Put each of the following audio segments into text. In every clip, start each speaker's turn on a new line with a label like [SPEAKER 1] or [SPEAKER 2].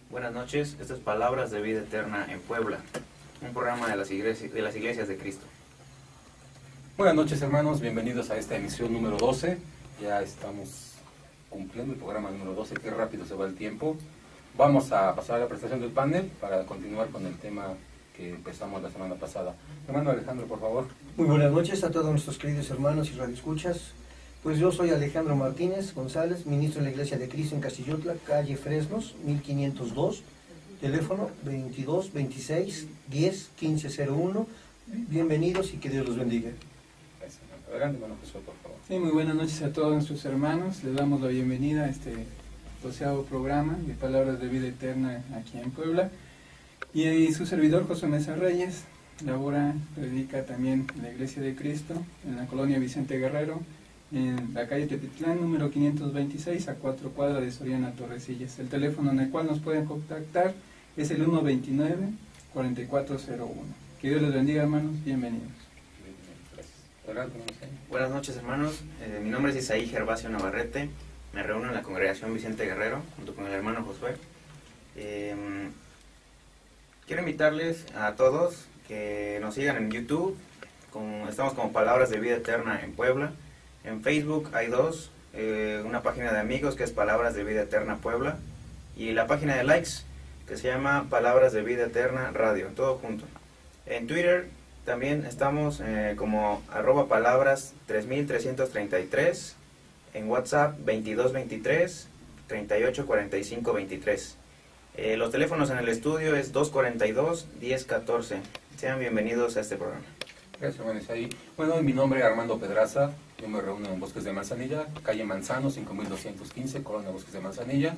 [SPEAKER 1] Buenas noches, estas es Palabras de Vida Eterna en Puebla, un programa de las iglesias de Cristo.
[SPEAKER 2] Buenas noches, hermanos, bienvenidos a esta emisión número 12. Ya estamos cumpliendo el programa número 12, qué rápido se va el tiempo. Vamos a pasar a la presentación del panel para continuar con el tema que empezamos la semana pasada. Hermano Alejandro, por favor.
[SPEAKER 3] Muy buenas noches a todos nuestros queridos hermanos y radioescuchas. Pues yo soy Alejandro Martínez González, ministro de la Iglesia de Cristo en Castillotla, calle Fresnos, 1502, teléfono 22 26 10 15 01. Bienvenidos y que Dios los bendiga.
[SPEAKER 2] Gracias, hermano. Adelante, hermano Jesús, por favor.
[SPEAKER 4] Sí, muy buenas noches a todos nuestros hermanos. Les damos la bienvenida a este 12º programa de Palabras de Vida Eterna aquí en Puebla. Y su servidor José Mesa Reyes labora, predica también en la Iglesia de Cristo, en la colonia Vicente Guerrero, en la calle Tetitlán, número 526, a 4 cuadras de Soriana Torrecillas. El teléfono en el cual nos pueden contactar es el 129-4401. Que Dios les bendiga, hermanos. Bienvenidos.
[SPEAKER 1] Buenas noches, hermanos. Mi nombre es Isaí Gervasio Navarrete. Me reúno en la congregación Vicente Guerrero, junto con el hermano Josué. Quiero invitarles a todos que nos sigan en YouTube. Estamos como Palabras de Vida Eterna en Puebla. En Facebook hay dos, una página de amigos que es Palabras de Vida Eterna Puebla y la página de likes que se llama Palabras de Vida Eterna Radio, todo junto. En Twitter también estamos como @palabras 3333, en WhatsApp 2223 384523. Los teléfonos en el estudio es 242 1014. Sean bienvenidos a este programa.
[SPEAKER 2] Gracias, hermano Isaí. Bueno, mi nombre es Armando Pedraza. Yo me reúno en Bosques de Manzanilla, calle Manzano, 5215, Colonia Bosques de Manzanilla,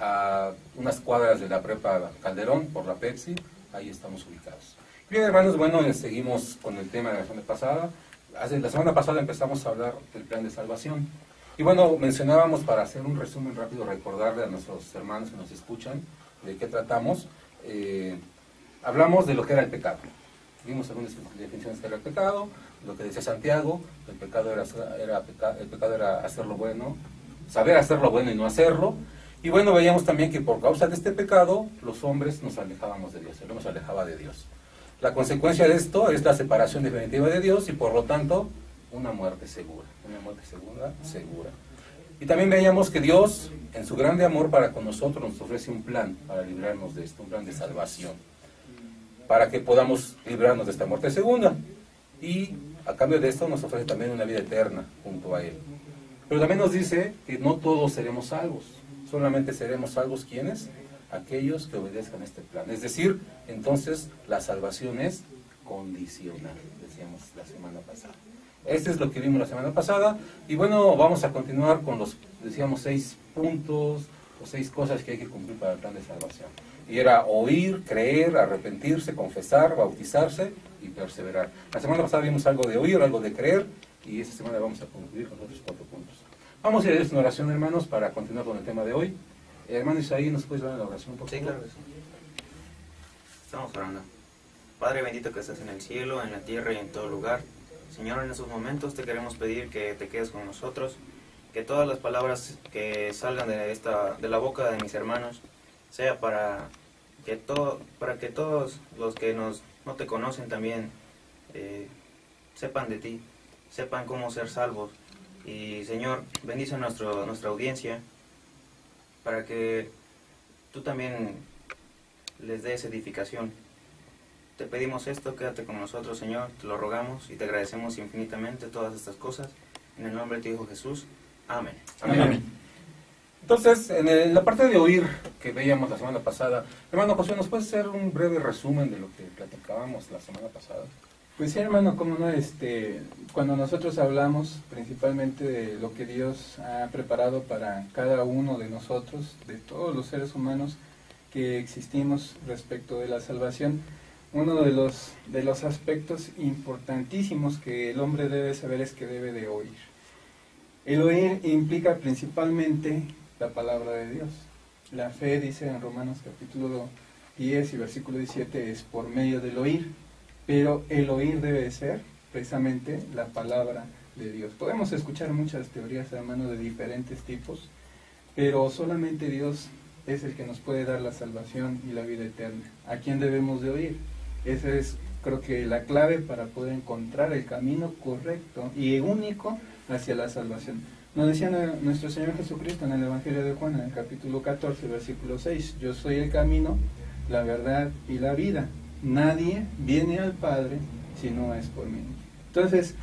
[SPEAKER 2] a unas cuadras de la Prepa Calderón, por la Pepsi. Ahí estamos ubicados. Bien, hermanos, bueno, seguimos con el tema de la semana pasada. La semana pasada empezamos a hablar del plan de salvación. Y bueno, mencionábamos, para hacer un resumen rápido, recordarle a nuestros hermanos que nos escuchan de qué tratamos. Hablamos de lo que era el pecado. Vimos algunas definiciones que era el pecado, lo que decía Santiago, el pecado era hacer lo bueno, saber hacer lo bueno y no hacerlo. Y bueno, veíamos también que por causa de este pecado, los hombres nos alejábamos de Dios, el hombre se alejaba de Dios. La consecuencia de esto es la separación definitiva de Dios y por lo tanto, una muerte segura. Y también veíamos que Dios, en su grande amor para con nosotros, nos ofrece un plan para librarnos de esto, un plan de salvación, para que podamos librarnos de esta muerte segunda. Y a cambio de esto nos ofrece también una vida eterna junto a Él. Pero también nos dice que no todos seremos salvos. Solamente seremos salvos, ¿quiénes? Aquellos que obedezcan este plan. Es decir, entonces la salvación es condicional, decíamos la semana pasada. Este es lo que vimos la semana pasada. Y bueno, vamos a continuar con los, decíamos, 6 puntos o 6 cosas que hay que cumplir para el plan de salvación. Y era oír, creer, arrepentirse, confesar, bautizarse y perseverar. La semana pasada vimos algo de oír, algo de creer, y esta semana vamos a concluir con otros 4 puntos. Vamos a ir a una oración, hermanos, para continuar con el tema de hoy. Hermano Isaí, ¿nos puedes dar la oración, por favor?
[SPEAKER 1] Sí, claro que sí. Estamos orando. Padre bendito que estás en el cielo, en la tierra y en todo lugar. Señor, en estos momentos te queremos pedir que te quedes con nosotros, que todas las palabras que salgan de la boca de mis hermanos sea para que todos los que no te conocen también sepan de ti, sepan cómo ser salvos. Y Señor, bendice nuestra audiencia para que tú también les des edificación. Te pedimos esto, quédate con nosotros, Señor, te lo rogamos y te agradecemos infinitamente todas estas cosas. En el nombre de tu Hijo Jesús. Amén.
[SPEAKER 2] Amén. Entonces, en la parte de oír que veíamos la semana pasada, hermano José, ¿nos puedes hacer un breve resumen de lo que platicábamos la semana pasada?
[SPEAKER 4] Pues sí, hermano, cómo no, cuando nosotros hablamos principalmente de lo que Dios ha preparado para cada uno de nosotros, de todos los seres humanos que existimos respecto de la salvación, uno de los aspectos importantísimos que el hombre debe saber es que debe de oír. El oír implica principalmente la palabra de Dios. La fe, dice en Romanos capítulo 10 y versículo 17, es por medio del oír, pero el oír debe de ser precisamente la palabra de Dios. Podemos escuchar muchas teorías, hermano, de diferentes tipos, pero solamente Dios es el que nos puede dar la salvación y la vida eterna. ¿A quién debemos de oír? Esa es, creo que, la clave para poder encontrar el camino correcto y único hacia la salvación. Nos decía nuestro Señor Jesucristo en el Evangelio de Juan, en el capítulo 14, versículo 6, yo soy el camino, la verdad y la vida. Nadie viene al Padre si no es por mí. Entonces,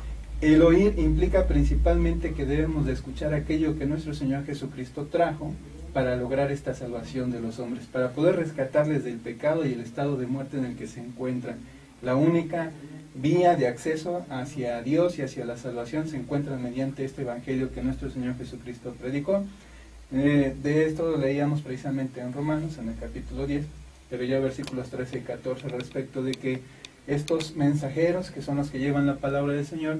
[SPEAKER 4] el oír implica principalmente que debemos de escuchar aquello que nuestro Señor Jesucristo trajo para lograr esta salvación de los hombres, para poder rescatarles del pecado y el estado de muerte en el que se encuentran. La única vía de acceso hacia Dios y hacia la salvación se encuentra mediante este Evangelio que nuestro Señor Jesucristo predicó. De esto leíamos precisamente en Romanos, en el capítulo 10, pero ya versículos 13 y 14, respecto de que estos mensajeros, que son los que llevan la palabra del Señor,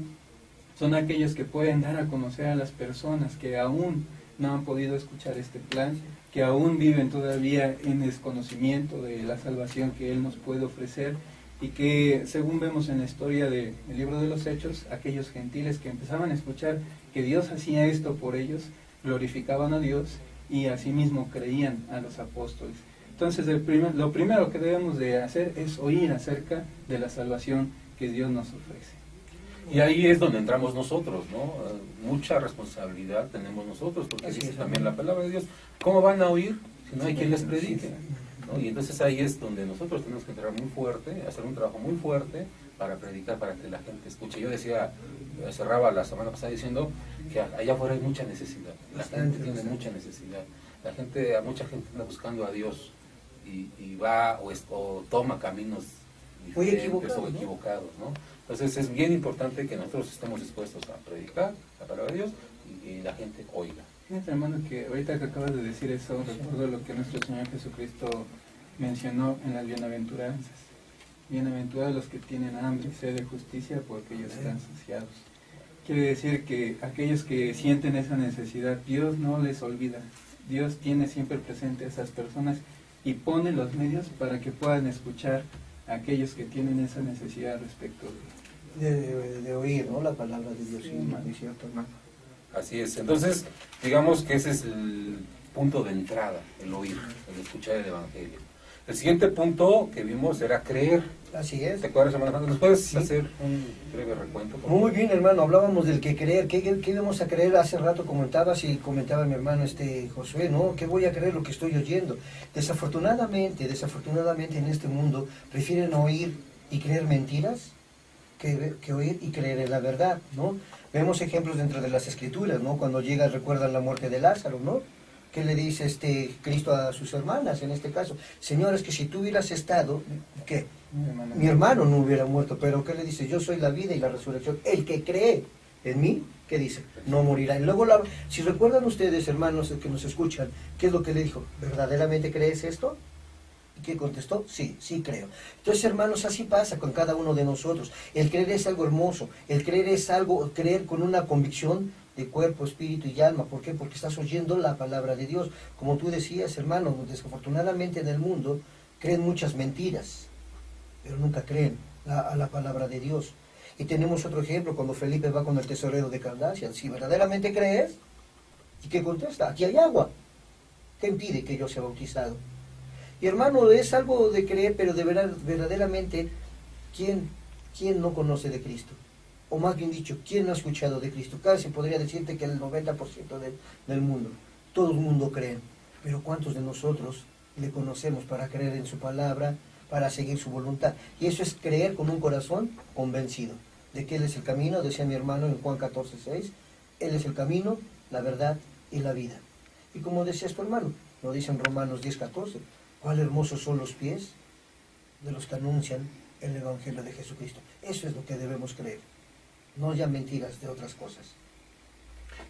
[SPEAKER 4] son aquellos que pueden dar a conocer a las personas que aún no han podido escuchar este plan, que aún viven todavía en desconocimiento de la salvación que Él nos puede ofrecer, y que, según vemos en la historia del libro de los Hechos, aquellos gentiles que empezaban a escuchar que Dios hacía esto por ellos, glorificaban a Dios y asimismo creían a los apóstoles. Entonces, lo primero que debemos de hacer es oír acerca de la salvación que Dios nos ofrece.
[SPEAKER 2] Y ahí es donde entramos nosotros, ¿no? Mucha responsabilidad tenemos nosotros, porque
[SPEAKER 3] Así
[SPEAKER 2] dice
[SPEAKER 3] es,
[SPEAKER 2] también la palabra de Dios, ¿cómo van a oír si no hay quien les predique? ¿No? Y entonces ahí es donde nosotros tenemos que entrar muy fuerte, hacer un trabajo muy fuerte para predicar, para que la gente escuche. Yo decía, cerraba la semana pasada diciendo que allá afuera hay mucha necesidad, la gente tiene mucha necesidad, mucha gente anda buscando a Dios y va o toma caminos diferentes o equivocados, ¿no? Entonces es bien importante que nosotros estemos dispuestos a predicar la palabra de Dios y la gente oiga.
[SPEAKER 4] Fíjate, hermano, que ahorita que acabas de decir eso, recuerdo lo que nuestro Señor Jesucristo mencionó en las bienaventuranzas. Bienaventurados los que tienen hambre y sed de justicia, porque ellos serán saciados. Quiere decir que aquellos que sienten esa necesidad, Dios no les olvida. Dios tiene siempre presente a esas personas y pone los medios para que puedan escuchar a aquellos que tienen esa necesidad respecto
[SPEAKER 3] de oír, ¿no?, la palabra de Dios. Sí, es cierto, hermano.
[SPEAKER 2] Así es. Entonces, digamos que ese es el punto de entrada, el oír, el escuchar el Evangelio. El siguiente punto que vimos era creer.
[SPEAKER 3] Así es.
[SPEAKER 2] ¿Te acuerdas, hermano? ¿Nos puedes hacer un breve recuento?
[SPEAKER 3] Muy bien, hermano, hablábamos del que creer. ¿Qué íbamos a creer? Hace rato comentabas y comentaba mi hermano Josué, ¿no? ¿Qué voy a creer lo que estoy oyendo? Desafortunadamente en este mundo prefieren oír y creer mentiras que oír y creer en la verdad, ¿no? Vemos ejemplos dentro de las Escrituras, ¿no? Cuando recuerdan la muerte de Lázaro, ¿no? ¿Qué le dice Cristo a sus hermanas en este caso? Señores, que si tú hubieras estado, ¿qué? Mi hermano no hubiera muerto, pero ¿qué le dice? Yo soy la vida y la resurrección. El que cree en mí, ¿qué dice? No morirá. Y luego, si recuerdan ustedes, hermanos que nos escuchan, ¿qué es lo que le dijo? ¿Verdaderamente crees esto? ¿Y qué contestó? Sí, sí creo. Entonces, hermanos, así pasa con cada uno de nosotros. El creer es algo hermoso. El creer es creer con una convicción de cuerpo, espíritu y alma. ¿Por qué? Porque estás oyendo la palabra de Dios. Como tú decías, hermano, desafortunadamente en el mundo creen muchas mentiras, pero nunca creen a la palabra de Dios. Y tenemos otro ejemplo, cuando Felipe va con el tesorero de Candacia. Si verdaderamente crees, ¿y qué contesta? Aquí hay agua. ¿Qué impide que yo sea bautizado? Y hermano, es algo de creer, pero de verdaderamente, ¿quién no conoce de Cristo? O más bien dicho, ¿quién no ha escuchado de Cristo? Casi podría decirte que el 90% del mundo, todo el mundo cree. Pero ¿cuántos de nosotros le conocemos para creer en su palabra, para seguir su voluntad? Y eso es creer con un corazón convencido de que Él es el camino, decía mi hermano en Juan 14:6, Él es el camino, la verdad y la vida. Y como decías tu hermano, lo dice en Romanos 10:14, cuán hermosos son los pies de los que anuncian el Evangelio de Jesucristo. Eso es lo que debemos creer, no ya mentiras de otras cosas.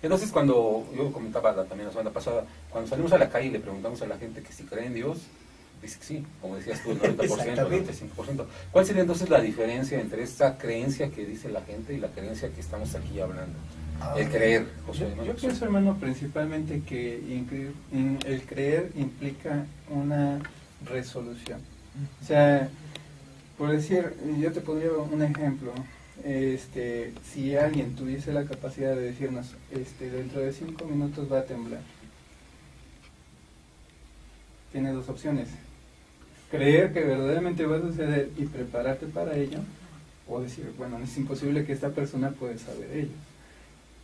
[SPEAKER 2] Entonces, cuando yo comentaba también la semana pasada, cuando salimos a la calle y le preguntamos a la gente que si cree en Dios, dice que sí, como decías tú, el 90%, el 95%. ¿Cuál sería entonces la diferencia entre esa creencia que dice la gente y la creencia que estamos aquí hablando? El creer, José.
[SPEAKER 4] Yo pienso, hermano, principalmente que el creer implica una resolución. O sea, por decir, yo te pondría un ejemplo. Si alguien tuviese la capacidad de decirnos, dentro de 5 minutos va a temblar, tiene dos opciones: creer que verdaderamente va a suceder y prepararte para ello, o decir, bueno, es imposible que esta persona pueda saber ello.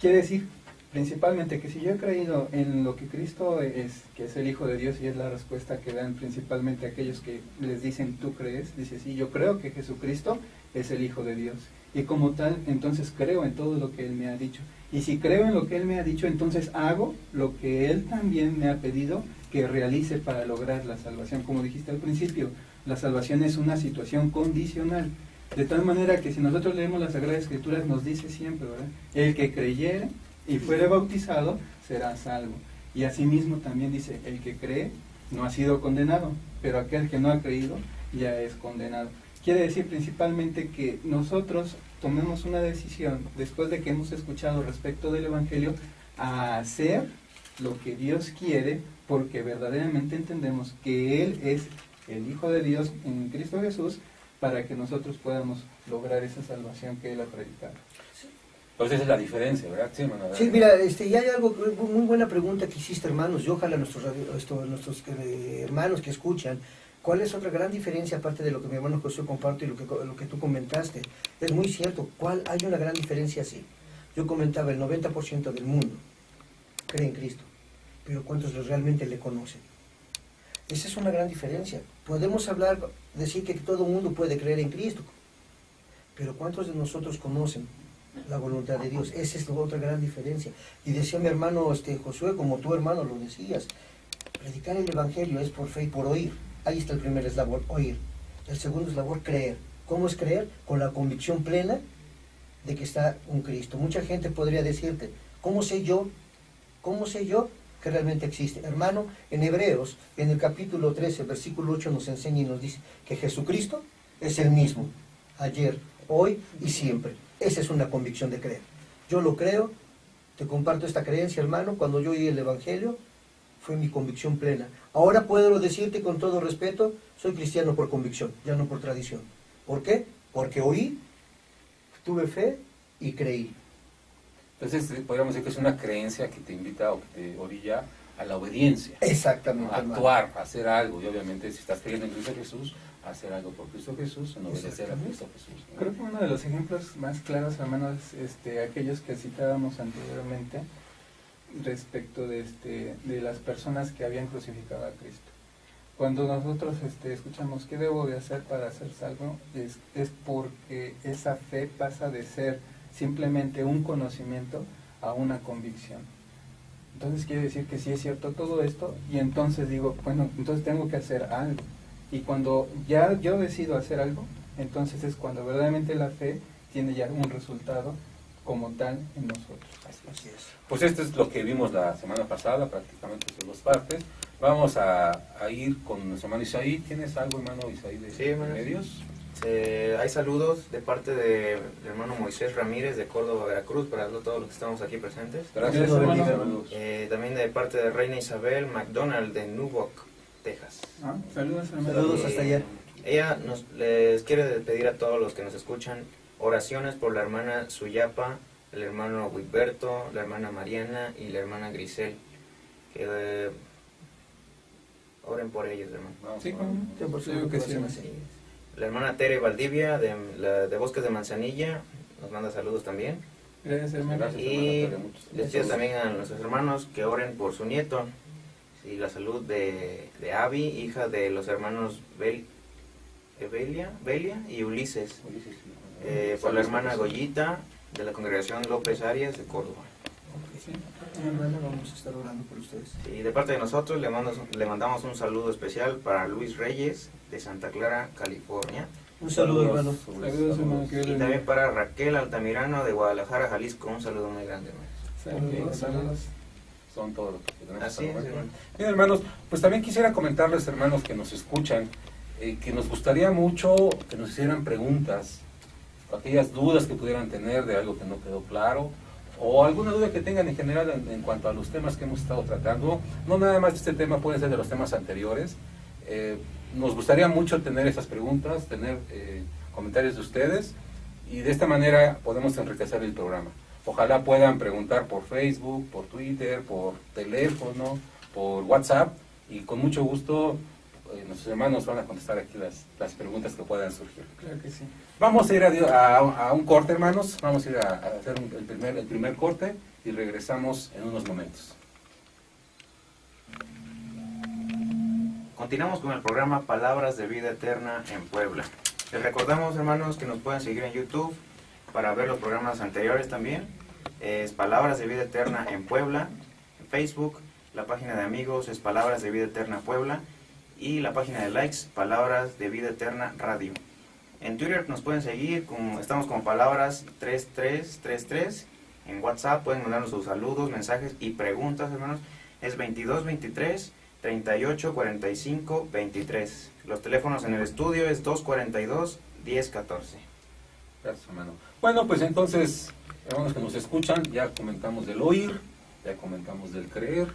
[SPEAKER 4] Quiere decir, principalmente, que si yo he creído en lo que Cristo es, que es el Hijo de Dios, y es la respuesta que dan principalmente aquellos que les dicen, ¿tú crees? Dice, sí, yo creo que Jesucristo es el Hijo de Dios, y como tal, entonces creo en todo lo que Él me ha dicho. Y si creo en lo que Él me ha dicho, entonces hago lo que Él también me ha pedido que realice para lograr la salvación. Como dijiste al principio, la salvación es una situación condicional, de tal manera que si nosotros leemos las Sagradas Escrituras nos dice siempre, ¿verdad?, el que creyere y fuere bautizado será salvo. Y asimismo también dice, el que cree no ha sido condenado, pero aquel que no ha creído ya es condenado. Quiere decir principalmente que nosotros tomemos una decisión después de que hemos escuchado respecto del Evangelio a hacer lo que Dios quiere, porque verdaderamente entendemos que Él es el Hijo de Dios en Cristo Jesús, para que nosotros podamos lograr esa salvación que Él ha predicado.
[SPEAKER 2] Pues esa es la diferencia, ¿verdad? Sí, hermano.
[SPEAKER 3] Sí, mira, y hay algo, muy buena pregunta que hiciste, hermanos, y ojalá nuestros hermanos que escuchan, ¿cuál es otra gran diferencia aparte de lo que mi hermano José comparte y lo que tú comentaste? Es muy cierto, hay una gran diferencia, sí. Yo comentaba, el 90% del mundo cree en Cristo, pero ¿cuántos realmente le conocen? Esa es una gran diferencia. Podemos decir que todo el mundo puede creer en Cristo, pero ¿cuántos de nosotros conocen la voluntad de Dios? Esa es la otra gran diferencia. Y decía mi hermano Josué, como tu hermano lo decías, predicar el Evangelio es por fe y por oír. Ahí está el primer eslabón, oír. El segundo eslabón, creer. ¿Cómo es creer? Con la convicción plena de que está un Cristo. Mucha gente podría decirte, ¿cómo sé yo que realmente existe? Hermano, en Hebreos, en el capítulo 13, versículo 8, nos enseña y nos dice que Jesucristo es el mismo, ayer, hoy y siempre. Esa es una convicción de creer. Yo lo creo, te comparto esta creencia, hermano. Cuando yo oí el Evangelio, fue mi convicción plena. Ahora puedo decirte con todo respeto, soy cristiano por convicción, ya no por tradición. ¿Por qué? Porque oí, tuve fe y creí.
[SPEAKER 2] Entonces, podríamos decir que es una creencia que te invita o que te orilla a la obediencia.
[SPEAKER 3] Exactamente,
[SPEAKER 2] a actuar, a hacer algo. Y obviamente, si estás creyendo en Cristo Jesús, hacer algo por Cristo Jesús, en obedecer a Cristo Jesús, ¿no?
[SPEAKER 4] Creo que uno de los ejemplos más claros, hermanos, aquellos que citábamos anteriormente respecto de las personas que habían crucificado a Cristo. Cuando nosotros escuchamos qué debo de hacer para ser salvo, es porque esa fe pasa de ser simplemente un conocimiento a una convicción. Entonces quiere decir que sí es cierto todo esto, y entonces digo, bueno, entonces tengo que hacer algo. Y cuando ya yo decido hacer algo, entonces es cuando verdaderamente la fe tiene ya un resultado como tal en nosotros.
[SPEAKER 3] Así es.
[SPEAKER 2] Pues esto es lo que vimos la semana pasada, prácticamente en dos partes. Vamos a ir con nuestro hermano Isaí. ¿Tienes algo, hermano Isaí, de
[SPEAKER 1] Sí,
[SPEAKER 2] medios?
[SPEAKER 1] Hay saludos de parte del hermano Moisés Ramírez de Córdoba, Veracruz, para todos los que estamos aquí presentes.
[SPEAKER 2] Gracias,
[SPEAKER 4] hermano.
[SPEAKER 2] saludos.
[SPEAKER 1] También de parte de Reina Isabel McDonald de Newark, Texas.
[SPEAKER 4] Saludos, hermano.
[SPEAKER 3] Saludos hasta allá.
[SPEAKER 1] Ella les quiere pedir a todos los que nos escuchan oraciones por la hermana Suyapa, el hermano Wilberto, la hermana Mariana y la hermana Grisel. Que oren por ellos, hermano.
[SPEAKER 4] Sí,
[SPEAKER 3] por
[SPEAKER 4] supuesto que sí.
[SPEAKER 1] La hermana Tere Valdivia de Bosques de Manzanilla nos manda saludos también.
[SPEAKER 4] Gracias, hermano.
[SPEAKER 2] Gracias,
[SPEAKER 1] Y
[SPEAKER 2] hermano Tere,
[SPEAKER 1] les pido también a nuestros hermanos que oren por su nieto y la salud de Abby, hija de los hermanos Belia y Ulises. Por la hermana Goyita de la congregación López Arias de Córdoba.
[SPEAKER 4] Sí.
[SPEAKER 3] Hermano, vamos a estar orando por ustedes.
[SPEAKER 1] Y de parte de nosotros le mandamos un saludo especial para Luis Reyes de Santa Clara, California.
[SPEAKER 3] Un saludo, hermano.
[SPEAKER 4] Saludos, hermano.
[SPEAKER 1] Y también para Raquel Altamirano de Guadalajara, Jalisco. Un saludo muy grande, hermano.
[SPEAKER 4] Saludos, saludos.
[SPEAKER 2] Son todos los que tenemos.
[SPEAKER 1] Así es, hermano.
[SPEAKER 2] Bien, hermanos, pues también quisiera comentarles, hermanos, que nos escuchan, que nos gustaría mucho que nos hicieran preguntas, aquellas dudas que pudieran tener de algo que no quedó claro, o alguna duda que tengan en general en cuanto a los temas que hemos estado tratando. No nada más este tema, puede ser de los temas anteriores. Nos gustaría mucho tener esas preguntas, tener comentarios de ustedes, y de esta manera podemos enriquecer el programa. Ojalá puedan preguntar por Facebook, por Twitter, por teléfono, por WhatsApp, y con mucho gusto nuestros hermanos van a contestar aquí las preguntas que puedan surgir.
[SPEAKER 4] Claro que sí.
[SPEAKER 2] Vamos a ir a un corte, hermanos. Vamos a ir a hacer el primer corte y regresamos en unos momentos.
[SPEAKER 1] Continuamos con el programa Palabras de Vida Eterna en Puebla. Les recordamos, hermanos, que nos pueden seguir en YouTube para ver los programas anteriores también. Es Palabras de Vida Eterna en Puebla. En Facebook, la página de amigos es Palabras de Vida Eterna Puebla. Y la página de likes, Palabras de Vida Eterna Radio. En Twitter nos pueden seguir, estamos como Palabras 3333. En WhatsApp pueden mandarnos sus saludos, mensajes y preguntas, hermanos. Es 2223 38 45 23. Los teléfonos en el estudio es 242 1014.
[SPEAKER 2] Gracias, hermano. Bueno, pues entonces, hermanos que nos escuchan, ya comentamos del oír, ya comentamos del creer.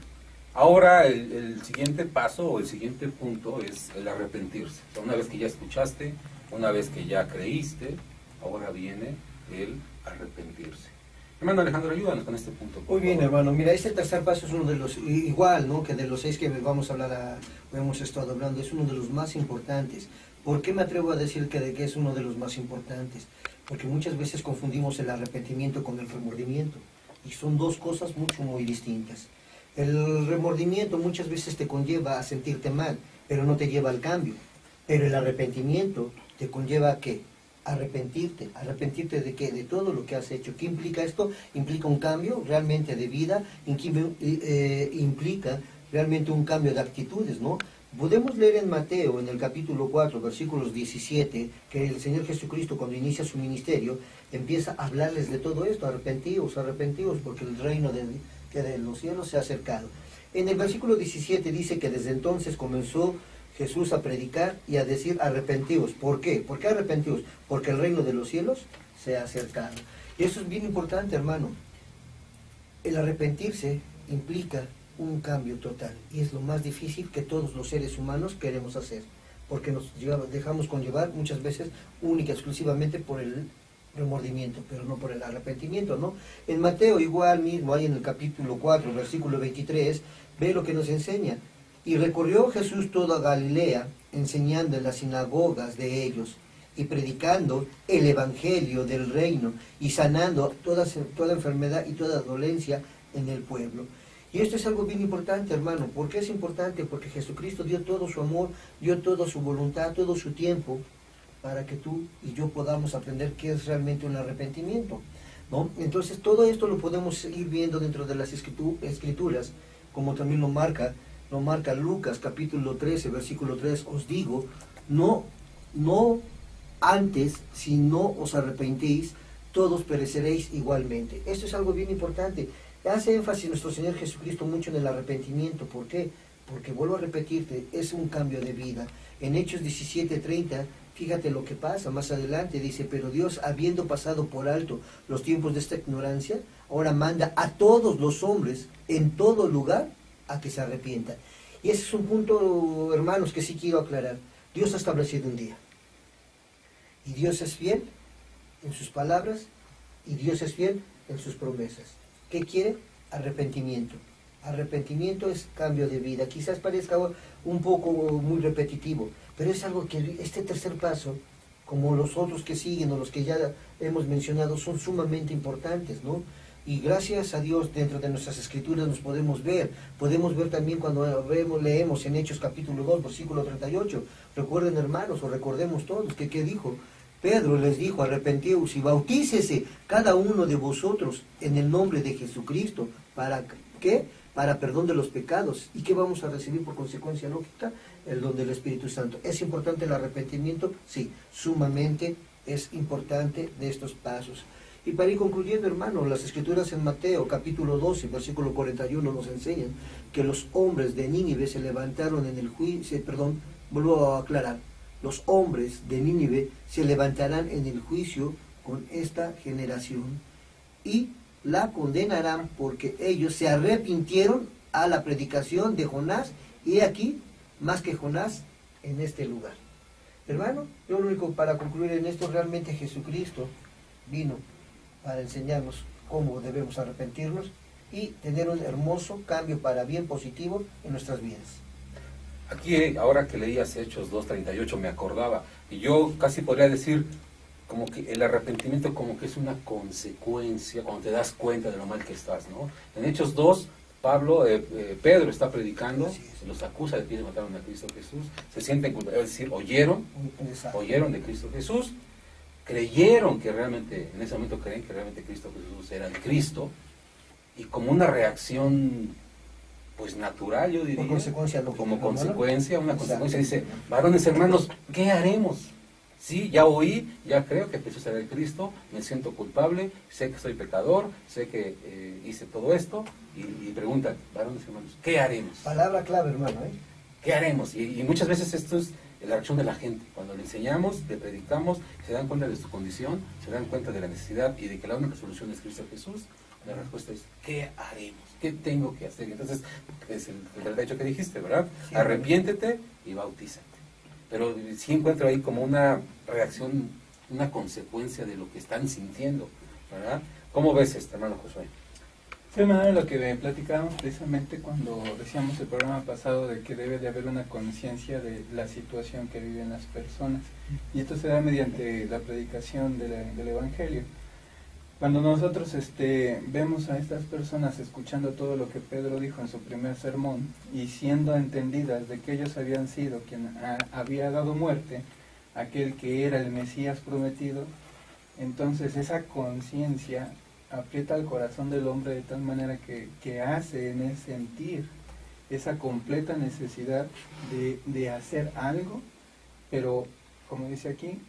[SPEAKER 2] Ahora el siguiente paso o el siguiente punto es el arrepentirse. O sea, una vez que ya escuchaste, una vez que ya creíste, ahora viene el arrepentirse. Hermano Alejandro, ayúdanos con este punto.
[SPEAKER 3] Muy bien, hermano. Mira, este tercer paso es uno de los, igual, ¿no?, que de los 6 que vamos a hablar, hemos estado hablando, es uno de los más importantes. ¿Por qué me atrevo a decir que es uno de los más importantes? Porque muchas veces confundimos el arrepentimiento con el remordimiento. Y son dos cosas muy distintas. El remordimiento muchas veces te conlleva a sentirte mal, pero no te lleva al cambio. Pero el arrepentimiento te conlleva a ¿qué? Arrepentirte. ¿Arrepentirte de qué? De todo lo que has hecho. ¿Qué implica esto? Implica un cambio realmente de vida, implica realmente un cambio de actitudes, ¿no? Podemos leer en Mateo, en el capítulo 4, versículos 17, que el Señor Jesucristo, cuando inicia su ministerio, empieza a hablarles de todo esto: arrepentíos, arrepentíos, porque el reino de los cielos se ha acercado. En el versículo 17 dice que desde entonces comenzó Jesús a predicar y a decir: arrepentíos. ¿Por qué? ¿Por qué arrepentíos? Porque el reino de los cielos se ha acercado. Y eso es bien importante, hermano. El arrepentirse implica un cambio total, y es lo más difícil que todos los seres humanos queremos hacer, porque nos dejamos conllevar muchas veces única y exclusivamente por el remordimiento, pero no por el arrepentimiento, ¿no? En Mateo igual mismo, hay en el capítulo 4, versículo 23, ve lo que nos enseña: y recorrió Jesús toda Galilea, enseñando en las sinagogas de ellos, y predicando el evangelio del reino, y sanando toda enfermedad y toda dolencia en el pueblo. Y esto es algo bien importante, hermano. ¿Por qué es importante? Porque Jesucristo dio todo su amor, dio toda su voluntad, todo su tiempo, para que tú y yo podamos aprender qué es realmente un arrepentimiento, ¿no? Entonces todo esto lo podemos ir viendo dentro de las escrituras, como también lo marca Lucas capítulo 13, versículo 3, os digo, no antes, si no os arrepentéis, todos pereceréis igualmente. Esto es algo bien importante. Hace énfasis nuestro Señor Jesucristo mucho en el arrepentimiento. ¿Por qué? Porque, vuelvo a repetirte, es un cambio de vida. En Hechos 17:30, fíjate lo que pasa más adelante, dice: pero Dios, habiendo pasado por alto los tiempos de esta ignorancia, ahora manda a todos los hombres en todo lugar a que se arrepientan. Y ese es un punto, hermanos, que sí quiero aclarar. Dios ha establecido un día, y Dios es fiel en sus palabras, y Dios es fiel en sus promesas. ¿Qué quiere? Arrepentimiento. Arrepentimiento es cambio de vida. Quizás parezca un poco muy repetitivo, pero es algo que este tercer paso, como los otros que siguen o los que ya hemos mencionado, son sumamente importantes, ¿no? Y gracias a Dios, dentro de nuestras escrituras nos podemos ver también cuando leemos en Hechos capítulo 2, versículo 38. Recuerden, hermanos, o recordemos todos, que ¿qué dijo? Pedro les dijo: arrepentíos y bautícese cada uno de vosotros en el nombre de Jesucristo. ¿Para qué? Para perdón de los pecados. ¿Y qué vamos a recibir por consecuencia lógica? El don del Espíritu Santo. ¿Es importante el arrepentimiento? Sí, sumamente es importante de estos pasos. Y para ir concluyendo, hermano, las escrituras en Mateo capítulo 12, versículo 41 nos enseñan que los hombres de Nínive se levantaron en el juicio, vuelvo a aclarar, los hombres de Nínive se levantarán en el juicio con esta generación y la condenarán, porque ellos se arrepintieron a la predicación de Jonás, y aquí, más que Jonás, en este lugar. Hermano, yo lo único para concluir en esto, realmente Jesucristo vino para enseñarnos cómo debemos arrepentirnos y tener un hermoso cambio para bien positivo en nuestras vidas.
[SPEAKER 2] Aquí, ahora que leías Hechos 2:38, me acordaba, y yo casi podría decir, como que el arrepentimiento como que es una consecuencia cuando te das cuenta de lo mal que estás, ¿no? En Hechos 2, Pedro está predicando, se los acusa de que ellos mataron a Cristo Jesús, se sienten culpables, es decir, oyeron de Cristo Jesús, creyeron que realmente, en ese momento creen que realmente Cristo Jesús era el Cristo, y como una reacción, pues natural, yo diría, como consecuencia, una consecuencia, dice, varones hermanos, ¿qué haremos? Sí, ya oí, ya creo que Jesús era el Cristo, me siento culpable, sé que soy pecador, sé que hice todo esto, y preguntan, varones hermanos, ¿qué haremos?
[SPEAKER 3] Palabra clave, hermano, ¿eh?
[SPEAKER 2] ¿Qué haremos? Y muchas veces esto es la reacción de la gente. Cuando le enseñamos, le predicamos, se dan cuenta de su condición, se dan cuenta de la necesidad y de que la única solución es Cristo Jesús, la respuesta es, ¿qué haremos? ¿Qué tengo que hacer? Entonces, es el derecho que dijiste, ¿verdad? Sí, arrepiéntete y bautízate. Pero sí encuentro ahí como una reacción, una consecuencia de lo que están sintiendo, ¿verdad? ¿Cómo ves esto, hermano Josué?
[SPEAKER 4] Sí, hermano, lo que platicábamos precisamente cuando decíamos el programa pasado de que debe de haber una conciencia de la situación que viven las personas. Y esto se da mediante la predicación del Evangelio. Cuando nosotros vemos a estas personas escuchando todo lo que Pedro dijo en su primer sermón y siendo entendidas de que ellos habían sido quien había dado muerte a aquel que era el Mesías prometido, entonces esa conciencia aprieta el corazón del hombre de tal manera que hace en él sentir esa completa necesidad de hacer algo, pero como dice aquí,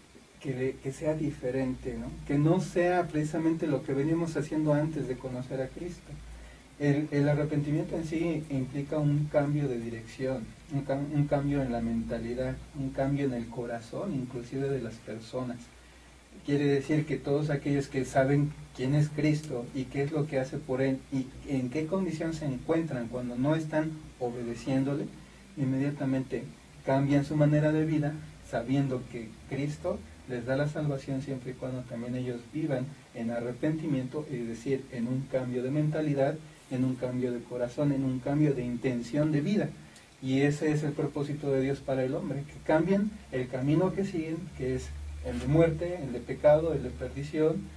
[SPEAKER 4] que sea diferente, ¿no? Que no sea precisamente lo que veníamos haciendo antes de conocer a Cristo. El arrepentimiento en sí implica un cambio de dirección, un cambio en la mentalidad, un cambio en el corazón, inclusive de las personas. Quiere decir que todos aquellos que saben quién es Cristo y qué es lo que hace por Él y en qué condición se encuentran cuando no están obedeciéndole, inmediatamente cambian su manera de vida sabiendo que Cristo les da la salvación siempre y cuando también ellos vivan en arrepentimiento, es decir, en un cambio de mentalidad, en un cambio de corazón, en un cambio de intención de vida. Y ese es el propósito de Dios para el hombre, que cambien el camino que siguen, que es el de muerte, el de pecado, el de perdición,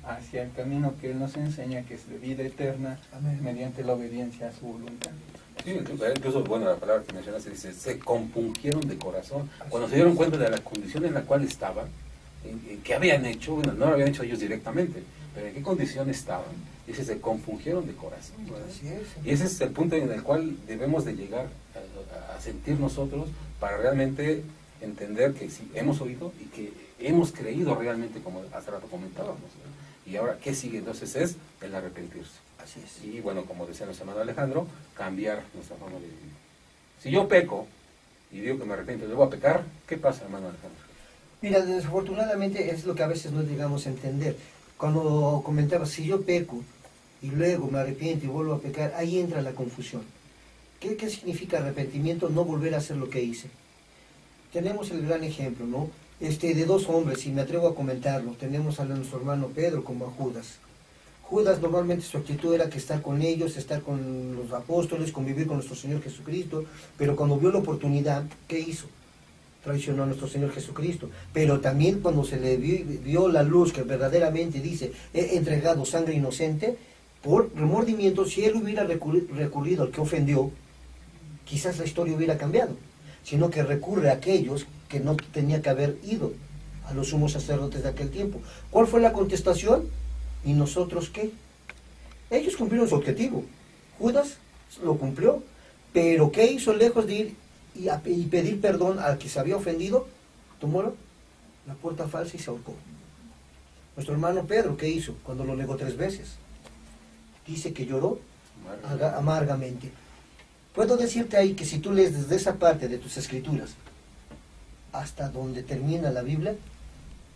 [SPEAKER 4] hacia el camino que Él nos enseña, que es de vida eterna, amén, mediante la obediencia a su voluntad.
[SPEAKER 2] Sí, incluso, bueno, la palabra que mencionaste dice, se compungieron de corazón. Cuando se dieron cuenta de la condición en la cual estaban, que habían hecho, bueno, no lo habían hecho ellos directamente, pero en qué condición estaban, dice, se compungieron de corazón. Así es. Y ese es el punto en el cual debemos de llegar a sentir nosotros para realmente entender que sí, hemos oído y que hemos creído realmente, como hace rato comentábamos, ¿no? Y ahora, ¿qué sigue? Entonces es el arrepentirse. Así es. Y bueno, como decía nuestro hermano Alejandro, cambiar nuestra forma de vivir. Si yo peco y digo que me arrepiento y luego a pecar, ¿qué pasa, hermano Alejandro?
[SPEAKER 3] Mira, desafortunadamente es lo que a veces no llegamos a entender. Cuando comentaba, si yo peco y luego me arrepiento y vuelvo a pecar, ahí entra la confusión. ¿Qué significa arrepentimiento? No volver a hacer lo que hice. Tenemos el gran ejemplo, ¿no? De dos hombres, y me atrevo a comentarlo. Tenemos a nuestro hermano Pedro como a Judas. Judas normalmente su actitud era que estar con ellos, estar con los apóstoles, convivir con nuestro Señor Jesucristo, pero cuando vio la oportunidad, ¿qué hizo? Traicionó a nuestro Señor Jesucristo. Pero también cuando se le vio la luz que verdaderamente dice, he entregado sangre inocente, por remordimiento, si él hubiera recurrido al que ofendió, quizás la historia hubiera cambiado, sino que recurre a aquellos que no tenía que haber ido, a los sumos sacerdotes de aquel tiempo. ¿Cuál fue la contestación? ¿Y nosotros qué? Ellos cumplieron su objetivo. Judas lo cumplió. Pero ¿qué hizo lejos de ir y pedir perdón al que se había ofendido? Tomó la puerta falsa y se ahorcó. Nuestro hermano Pedro, ¿qué hizo cuando lo negó 3 veces? Dice que lloró amargamente. Puedo decirte ahí que si tú lees desde esa parte de tus escrituras hasta donde termina la Biblia,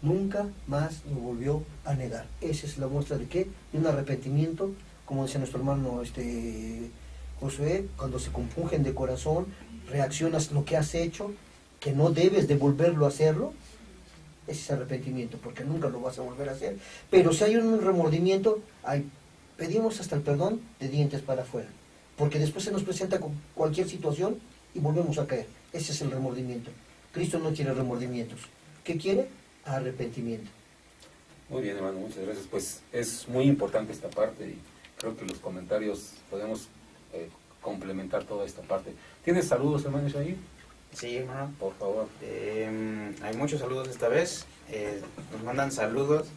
[SPEAKER 3] nunca más lo volvió a negar. Esa es la muestra de qué, de un arrepentimiento, como decía nuestro hermano Josué, cuando se compungen de corazón, reaccionas lo que has hecho, que no debes de volverlo a hacerlo. Ese es arrepentimiento, porque nunca lo vas a volver a hacer. Pero si hay un remordimiento, pedimos hasta el perdón de dientes para afuera, porque después se nos presenta con cualquier situación y volvemos a caer. Ese es el remordimiento. Cristo no quiere remordimientos. ¿Qué quiere? Arrepentimiento.
[SPEAKER 2] Muy bien, hermano, muchas gracias. Pues es muy importante esta parte y creo que los comentarios podemos complementar toda esta parte. ¿Tienes saludos, hermano Isaí?
[SPEAKER 1] Sí, hermano.
[SPEAKER 2] Por favor.
[SPEAKER 1] Hay muchos saludos esta vez. Nos mandan saludos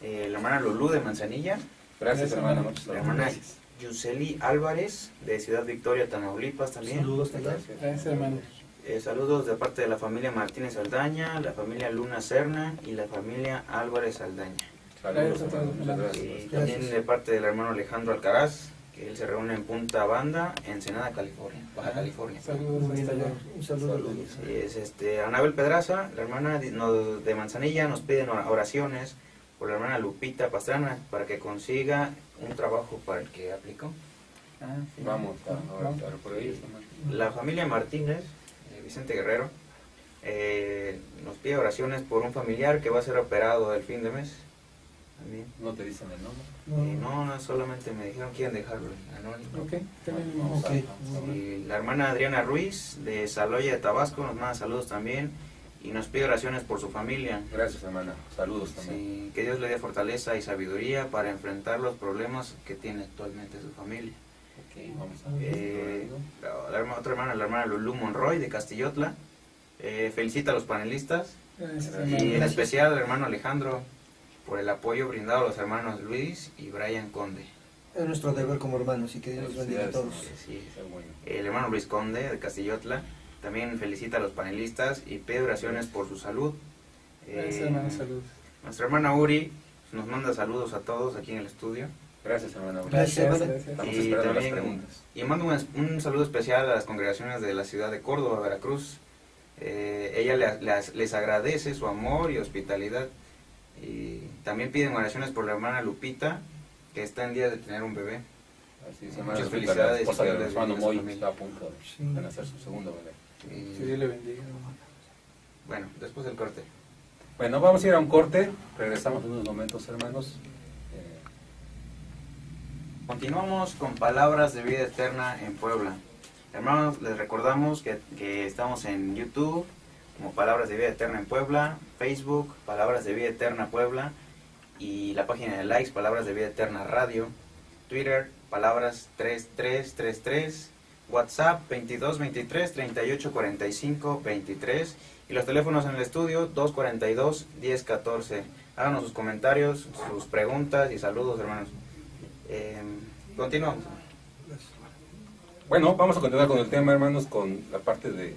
[SPEAKER 1] la hermana Lulú de Manzanilla,
[SPEAKER 2] Gracias, hermana. Muchas
[SPEAKER 1] la
[SPEAKER 2] gracias.
[SPEAKER 1] hermana Yuseli Álvarez de Ciudad Victoria, Tamaulipas también.
[SPEAKER 3] Saludos también.
[SPEAKER 4] Gracias, hermano.
[SPEAKER 1] Saludos de parte de la familia Martínez Saldaña, la familia Luna Serna y la familia Álvarez Saldaña.
[SPEAKER 2] Saludos,
[SPEAKER 4] Gracias,
[SPEAKER 2] hermano. Muchas
[SPEAKER 4] hermano.
[SPEAKER 2] gracias.
[SPEAKER 1] Y también de parte del hermano Alejandro Alcaraz, que él se reúne en Punta Banda, Ensenada, California, Baja California.
[SPEAKER 4] Saludos
[SPEAKER 3] Muy bien,
[SPEAKER 4] hasta allá.
[SPEAKER 3] hermano. Un saludo.
[SPEAKER 2] Saludos.
[SPEAKER 1] Y es Anabel Pedraza, la hermana de Manzanilla, nos piden oraciones por la hermana Lupita Pastrana para que consiga un trabajo para el que aplicó.
[SPEAKER 4] Ah, sí.
[SPEAKER 2] Vamos a orar por ellos, hermano.
[SPEAKER 1] La familia Martínez, Vicente Guerrero, nos pide oraciones por un familiar que va a ser operado el fin de mes. También.
[SPEAKER 2] ¿No te dicen el nombre?
[SPEAKER 1] No, solamente me dijeron que quieren dejarlo anónimo.
[SPEAKER 4] Ok, también vamos
[SPEAKER 3] Ok.
[SPEAKER 1] Y la hermana Adriana Ruiz de Saloya de Tabasco nos manda saludos también y nos pide oraciones por su familia.
[SPEAKER 2] Gracias, hermana. Saludos también.
[SPEAKER 1] Sí, que Dios le dé fortaleza y sabiduría para enfrentar los problemas que tiene actualmente su familia.
[SPEAKER 2] Ok, vamos a ver.
[SPEAKER 1] Otra hermana, la hermana Lulú Monroy de Castillotla, felicita a los panelistas
[SPEAKER 4] Gracias,
[SPEAKER 1] y en
[SPEAKER 4] hermano.
[SPEAKER 1] especial al hermano Alejandro por el apoyo brindado a los hermanos Luis y Brian Conde.
[SPEAKER 3] Es nuestro deber como hermanos y que Dios los bendiga a todos.
[SPEAKER 1] Sí.
[SPEAKER 2] Está bueno.
[SPEAKER 1] El hermano Luis Conde de Castillotla también felicita a los panelistas y pide oraciones por su salud.
[SPEAKER 4] Gracias, hermano. Saludos.
[SPEAKER 1] Nuestra hermana Uri nos manda saludos a todos aquí en el estudio.
[SPEAKER 2] Gracias, hermana.
[SPEAKER 3] Gracias, hermana.
[SPEAKER 4] Gracias.
[SPEAKER 2] Estamos
[SPEAKER 1] Y
[SPEAKER 2] esperando las
[SPEAKER 1] también-
[SPEAKER 2] preguntas.
[SPEAKER 1] Y mando un saludo especial a las congregaciones de la ciudad de Córdoba, Veracruz. Ella les agradece su amor y hospitalidad. Y también piden oraciones por la hermana Lupita, que está en día de tener un bebé.
[SPEAKER 2] Así es,
[SPEAKER 1] Muchas
[SPEAKER 2] hermana. Lupita,
[SPEAKER 1] felicidades
[SPEAKER 2] La esposa
[SPEAKER 1] y que
[SPEAKER 2] del
[SPEAKER 1] Dios
[SPEAKER 2] hermano
[SPEAKER 1] bendiga a su
[SPEAKER 2] Moy
[SPEAKER 1] familia.
[SPEAKER 2] está a punto de nacer su segundo bebé.
[SPEAKER 1] Y,
[SPEAKER 4] Que Dios le bendiga, hermano.
[SPEAKER 1] bueno, después del corte.
[SPEAKER 2] Bueno, vamos a ir a un corte. Regresamos en unos momentos, hermanos.
[SPEAKER 1] Continuamos con Palabras de Vida Eterna en Puebla. Hermanos, les recordamos que estamos en YouTube como Palabras de Vida Eterna en Puebla, Facebook, Palabras de Vida Eterna Puebla, y la página de likes, Palabras de Vida Eterna Radio, Twitter, Palabras 3333, WhatsApp 2223 3845 23, y los teléfonos en el estudio 242 1014. Háganos sus comentarios, sus preguntas y saludos, hermanos. Continuamos.
[SPEAKER 2] Bueno, vamos a continuar con el tema, hermanos, con la parte de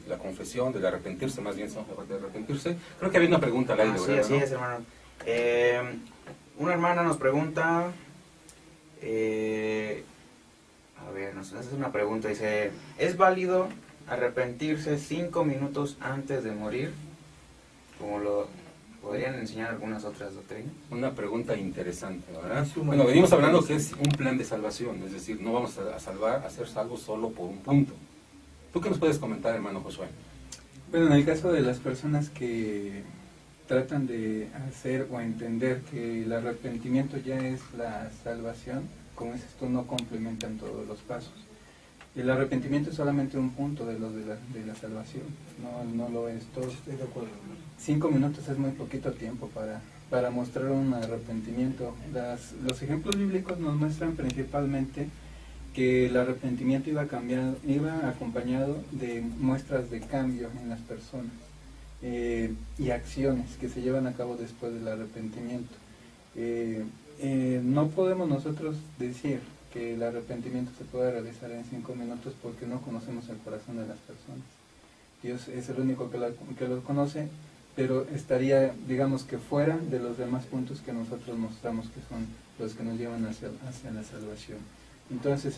[SPEAKER 2] la confesión, del arrepentirse, más bien, la parte de arrepentirse. Creo que había una pregunta al aire,
[SPEAKER 1] Sí,
[SPEAKER 2] ¿verdad?
[SPEAKER 1] así
[SPEAKER 2] ¿no?
[SPEAKER 1] es, hermano. Una hermana nos pregunta, a ver, nos hace una pregunta, dice, ¿es válido arrepentirse 5 minutos antes de morir? Como lo podrían enseñar algunas otras doctrinas.
[SPEAKER 2] Una pregunta interesante, ¿verdad?
[SPEAKER 3] Es un
[SPEAKER 2] Bueno,
[SPEAKER 3] manual.
[SPEAKER 2] venimos hablando que es un plan de salvación, es decir, no vamos a ser salvos solo por un punto. ¿Tú qué nos puedes comentar, hermano Josué?
[SPEAKER 4] Bueno, en el caso de las personas que tratan de hacer o entender que el arrepentimiento ya es la salvación, como dices tú, no complementan todos los pasos. El arrepentimiento es solamente un punto de la salvación, no lo es todo.
[SPEAKER 3] Estoy de acuerdo.
[SPEAKER 4] 5 minutos es muy poquito tiempo para mostrar un arrepentimiento. Los ejemplos bíblicos nos muestran principalmente que el arrepentimiento iba acompañado de muestras de cambio en las personas y acciones que se llevan a cabo después del arrepentimiento. No podemos nosotros decir que el arrepentimiento se puede realizar en 5 minutos porque no conocemos el corazón de las personas. Dios es el único que lo conoce, pero estaría, digamos, que fuera de los demás puntos que nosotros mostramos que son los que nos llevan hacia la salvación. Entonces,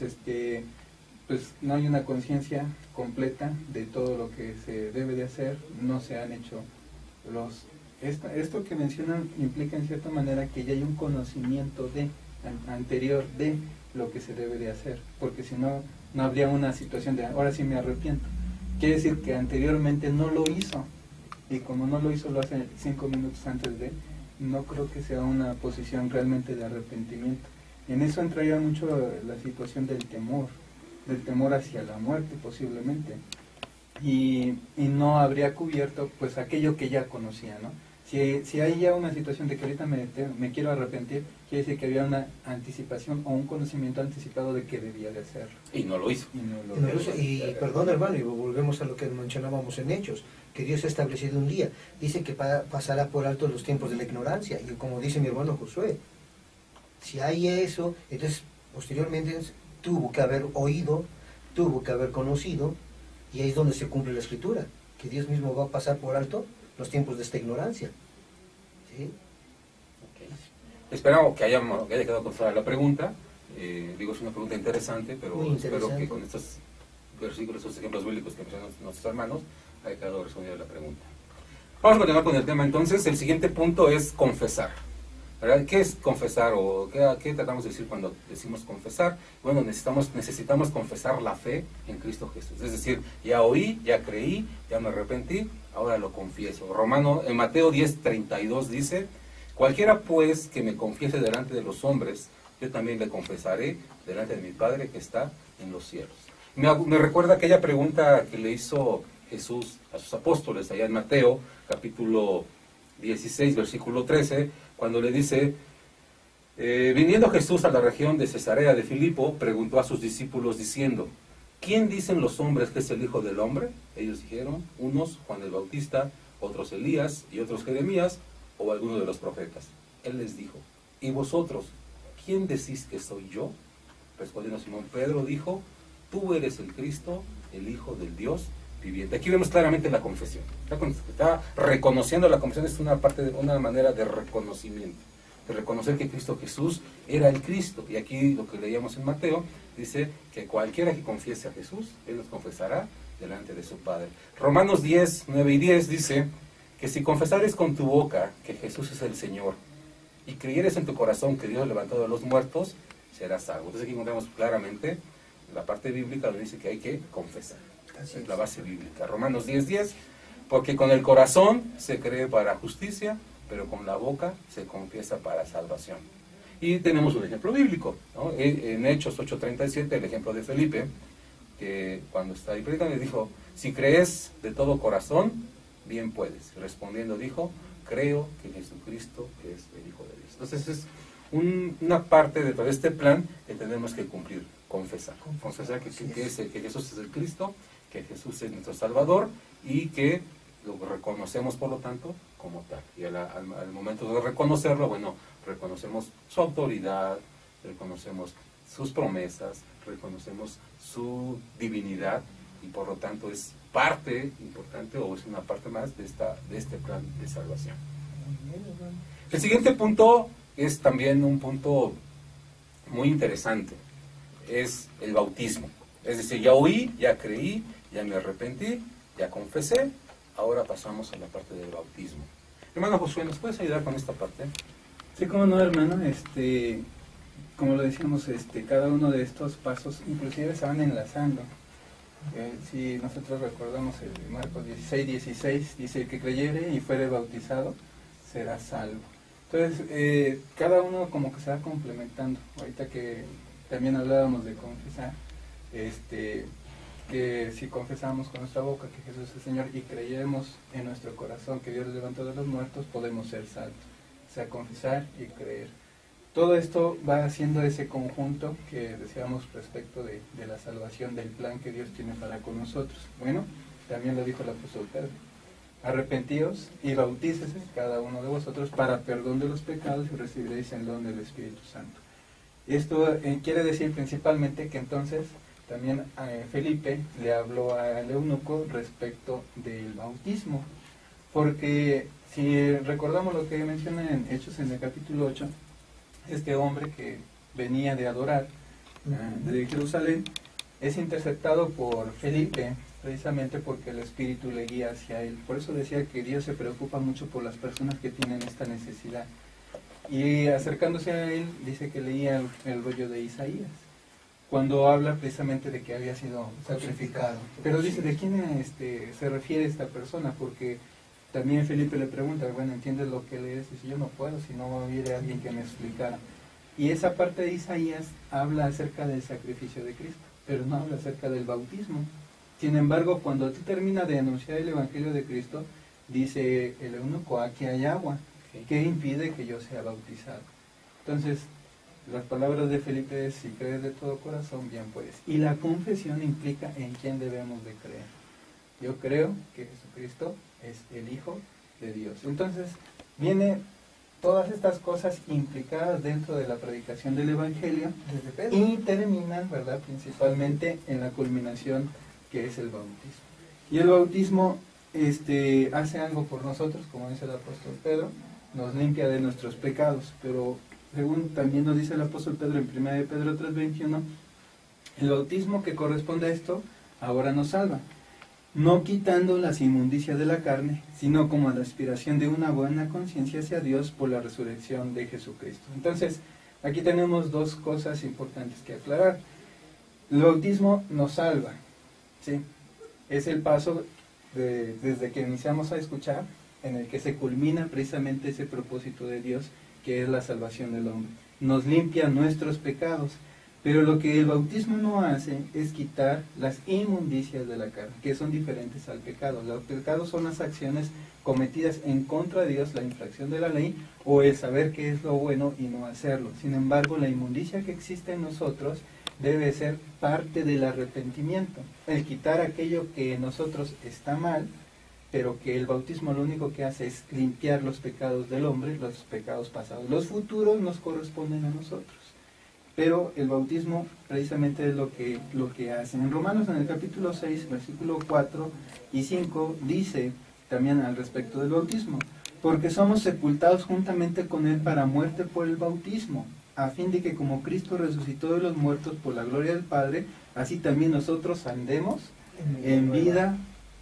[SPEAKER 4] pues no hay una conciencia completa de todo lo que se debe de hacer, no se han hecho esto que mencionan implica en cierta manera que ya hay un conocimiento anterior de lo que se debe de hacer, porque si no, no habría una situación de ahora sí me arrepiento. Quiere decir que anteriormente no lo hizo, y como no lo hizo, lo hace 5 minutos antes de, no creo que sea una posición realmente de arrepentimiento. En eso entraría mucho la situación del temor. del temor hacia la muerte posiblemente, y no habría cubierto pues aquello que ya conocía, ¿no? Si hay ya una situación de que ahorita me quiero arrepentir, quiere decir que había una anticipación o un conocimiento anticipado de que debía de hacerlo.
[SPEAKER 2] Y no lo hizo.
[SPEAKER 3] Y perdón, hermano, y volvemos a lo que mencionábamos en Hechos, que Dios ha establecido un día. Dice que pasará por alto los tiempos de la ignorancia. Y como dice mi hermano Josué, si hay eso, entonces posteriormente tuvo que haber oído, tuvo que haber conocido, y ahí es donde se cumple la Escritura, que Dios mismo va a pasar por alto los tiempos de esta ignorancia. ¿Sí?
[SPEAKER 2] Okay. Espero que haya quedado contestada la pregunta. Digo, es una pregunta interesante, pero espero que con estos versículos, estos ejemplos bíblicos que mencionan nuestros hermanos, haya quedado respondida la pregunta. Vamos a continuar con el tema entonces. El siguiente punto es confesar, ¿verdad? ¿Qué es confesar o qué tratamos de decir cuando decimos confesar? Bueno, necesitamos confesar la fe en Cristo Jesús. Es decir, ya oí, ya creí, ya me arrepentí, ahora lo confieso. En Mateo 10:32 dice: cualquiera pues que me confiese delante de los hombres, yo también le confesaré delante de mi Padre que está en los cielos. Me recuerda aquella pregunta que le hizo Jesús a sus apóstoles allá en Mateo, capítulo 16, versículo 13, cuando le dice, viniendo Jesús a la región de Cesarea de Filipo, preguntó a sus discípulos diciendo, ¿quién dicen los hombres que es el Hijo del Hombre? Ellos dijeron, unos Juan el Bautista, otros Elías y otros Jeremías o alguno de los profetas. Él les dijo, ¿y vosotros, quién decís que soy yo? Respondiendo Simón Pedro dijo, tú eres el Cristo, el Hijo del Dios viviente. Aquí vemos claramente la confesión. Está reconociendo la confesión, es una manera de reconocimiento, de reconocer que Cristo Jesús era el Cristo. Y aquí lo que leíamos en Mateo dice que cualquiera que confiese a Jesús, Él nos confesará delante de su Padre. Romanos 10, 9 y 10 dice que si confesares con tu boca que Jesús es el Señor y creyeres en tu corazón que Dios levantó de los muertos, serás salvo. Entonces aquí encontramos claramente la parte bíblica donde dice que hay que confesar. Esa es la base bíblica. Romanos 10, 10, porque con el corazón se cree para justicia, pero con la boca se confiesa para salvación. Y tenemos un ejemplo bíblico, ¿no? En Hechos 8:37, el ejemplo de Felipe, que cuando está ahí predicando, le dijo, si crees de todo corazón, bien puedes. Respondiendo dijo, creo que Jesucristo es el Hijo de Dios. Entonces es una parte de todo este plan que tenemos que cumplir, confesar que Jesús es el Cristo, que Jesús es nuestro Salvador y que lo reconocemos por lo tanto como tal. Y al momento de reconocerlo, bueno, reconocemos su autoridad, reconocemos sus promesas, reconocemos su divinidad y por lo tanto es parte importante o es una parte más de este plan de salvación. El siguiente punto es también un punto muy interesante, es el bautismo. Es decir, ya oí, ya creí, ya me arrepentí, ya confesé, ahora pasamos a la parte del bautismo. Hermano Josué, ¿nos puedes ayudar con esta parte?
[SPEAKER 4] Sí, cómo no, hermano. Como lo decíamos, cada uno de estos pasos inclusive se van enlazando. Si nosotros recordamos el Marcos 16:16, dice, el que creyere y fuere bautizado será salvo. Entonces, cada uno como que se va complementando. Ahorita que también hablábamos de confesar, que si confesamos con nuestra boca que Jesús es el Señor y creyemos en nuestro corazón que Dios le levantó de los muertos, podemos ser salvos. O sea, confesar y creer. Todo esto va haciendo ese conjunto que decíamos respecto de la salvación, del plan que Dios tiene para con nosotros. Bueno, también lo dijo el apóstol Pedro. Arrepentíos y bautícese cada uno de vosotros para perdón de los pecados y recibiréis el don del Espíritu Santo. Esto quiere decir principalmente que entonces también Felipe le habló al eunuco respecto del bautismo, porque si recordamos lo que menciona en Hechos en el capítulo 8, este hombre que venía de adorar de Jerusalén es interceptado por Felipe, precisamente porque el Espíritu le guía hacia él. Por eso decía que Dios se preocupa mucho por las personas que tienen esta necesidad. Y acercándose a él, dice que leía el rollo de Isaías, cuando habla precisamente de que había sido sacrificado. Pero dice, ¿de quién se refiere esta persona? Porque también Felipe le pregunta, bueno, ¿entiendes lo que lees? Dice, yo no puedo, si no hubiera alguien que me explicara. Y esa parte de Isaías habla acerca del sacrificio de Cristo. pero no habla acerca del bautismo. Sin embargo, cuando tú terminas de anunciar el Evangelio de Cristo, dice el eunuco, aquí hay agua, ¿qué impide que yo sea bautizado? Entonces, las palabras de Felipe es, si crees de todo corazón, bien puedes. Y la confesión implica en quién debemos de creer. Yo creo que Jesucristo es el Hijo de Dios. Entonces, viene todas estas cosas implicadas dentro de la predicación del Evangelio y terminan, ¿verdad?, principalmente en la culminación que es el bautismo. Y el bautismo hace algo por nosotros, como dice el apóstol Pedro, nos limpia de nuestros pecados, pero según también nos dice el apóstol Pedro en 1 de Pedro 3:21, el bautismo que corresponde a esto ahora nos salva, no quitando las inmundicias de la carne, sino como la aspiración de una buena conciencia hacia Dios por la resurrección de Jesucristo. Entonces, aquí tenemos dos cosas importantes que aclarar. El bautismo nos salva, ¿sí? Es el paso desde que iniciamos a escuchar, en el que se culmina precisamente ese propósito de Dios, que es la salvación del hombre. Nos limpia nuestros pecados, pero lo que el bautismo no hace es quitar las inmundicias de la carne, que son diferentes al pecado. Los pecados son las acciones cometidas en contra de Dios, la infracción de la ley, o el saber qué es lo bueno y no hacerlo. Sin embargo, la inmundicia que existe en nosotros debe ser parte del arrepentimiento, el quitar aquello que en nosotros está mal, pero que el bautismo lo único que hace es limpiar los pecados del hombre, los pecados pasados. Los futuros nos corresponden a nosotros, pero el bautismo precisamente es lo que hace. En Romanos, en el capítulo 6, versículo 4 y 5, dice también al respecto del bautismo, porque somos sepultados juntamente con él para muerte por el bautismo, a fin de que como Cristo resucitó de los muertos por la gloria del Padre, así también nosotros andemos en vida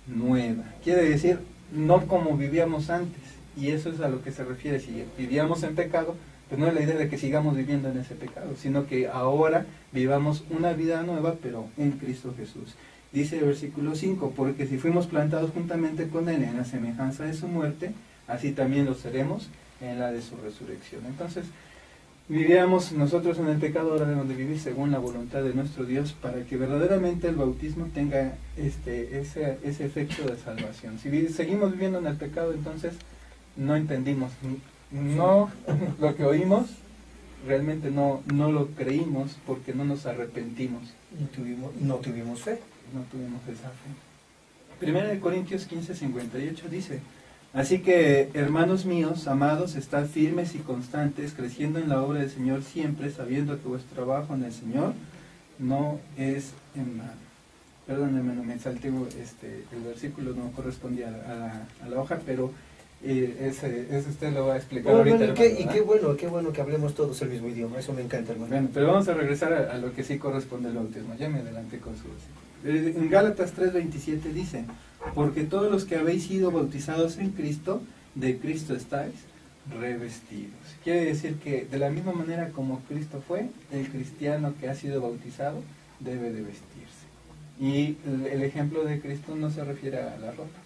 [SPEAKER 4] nueva. Quiere decir, no como vivíamos antes, y eso es a lo que se refiere. Si vivíamos en pecado, pues no es la idea de que sigamos viviendo en ese pecado, sino que ahora vivamos una vida nueva, pero en Cristo Jesús. Dice el versículo 5, porque si fuimos plantados juntamente con él en la semejanza de su muerte, así también lo seremos en la de su resurrección. Entonces, vivíamos nosotros en el pecado, ahora debemos de vivir según la voluntad de nuestro Dios, para que verdaderamente el bautismo tenga ese efecto de salvación. Si seguimos viviendo en el pecado, entonces no entendimos, no lo que oímos, realmente no lo creímos porque no nos arrepentimos.
[SPEAKER 3] No tuvimos fe.
[SPEAKER 4] No tuvimos esa fe. 1 Corintios 15:58 dice, así que, hermanos míos, amados, estad firmes y constantes, creciendo en la obra del Señor siempre, sabiendo que vuestro trabajo en el Señor no es en vano. Perdónenme, no me salté, el versículo no correspondía a la hoja, pero ese usted lo va a explicar ahorita.
[SPEAKER 3] Bueno, y qué bueno que hablemos todos el mismo idioma, eso me encanta, hermano.
[SPEAKER 4] Bueno, pero vamos a regresar a lo que sí corresponde al bautismo. Ya me adelanté con su versículo. En Gálatas 3:27 dice, porque todos los que habéis sido bautizados en Cristo, de Cristo estáis revestidos. Quiere decir que de la misma manera como Cristo fue, el cristiano que ha sido bautizado debe de vestirse. Y el ejemplo de Cristo no se refiere a la ropa,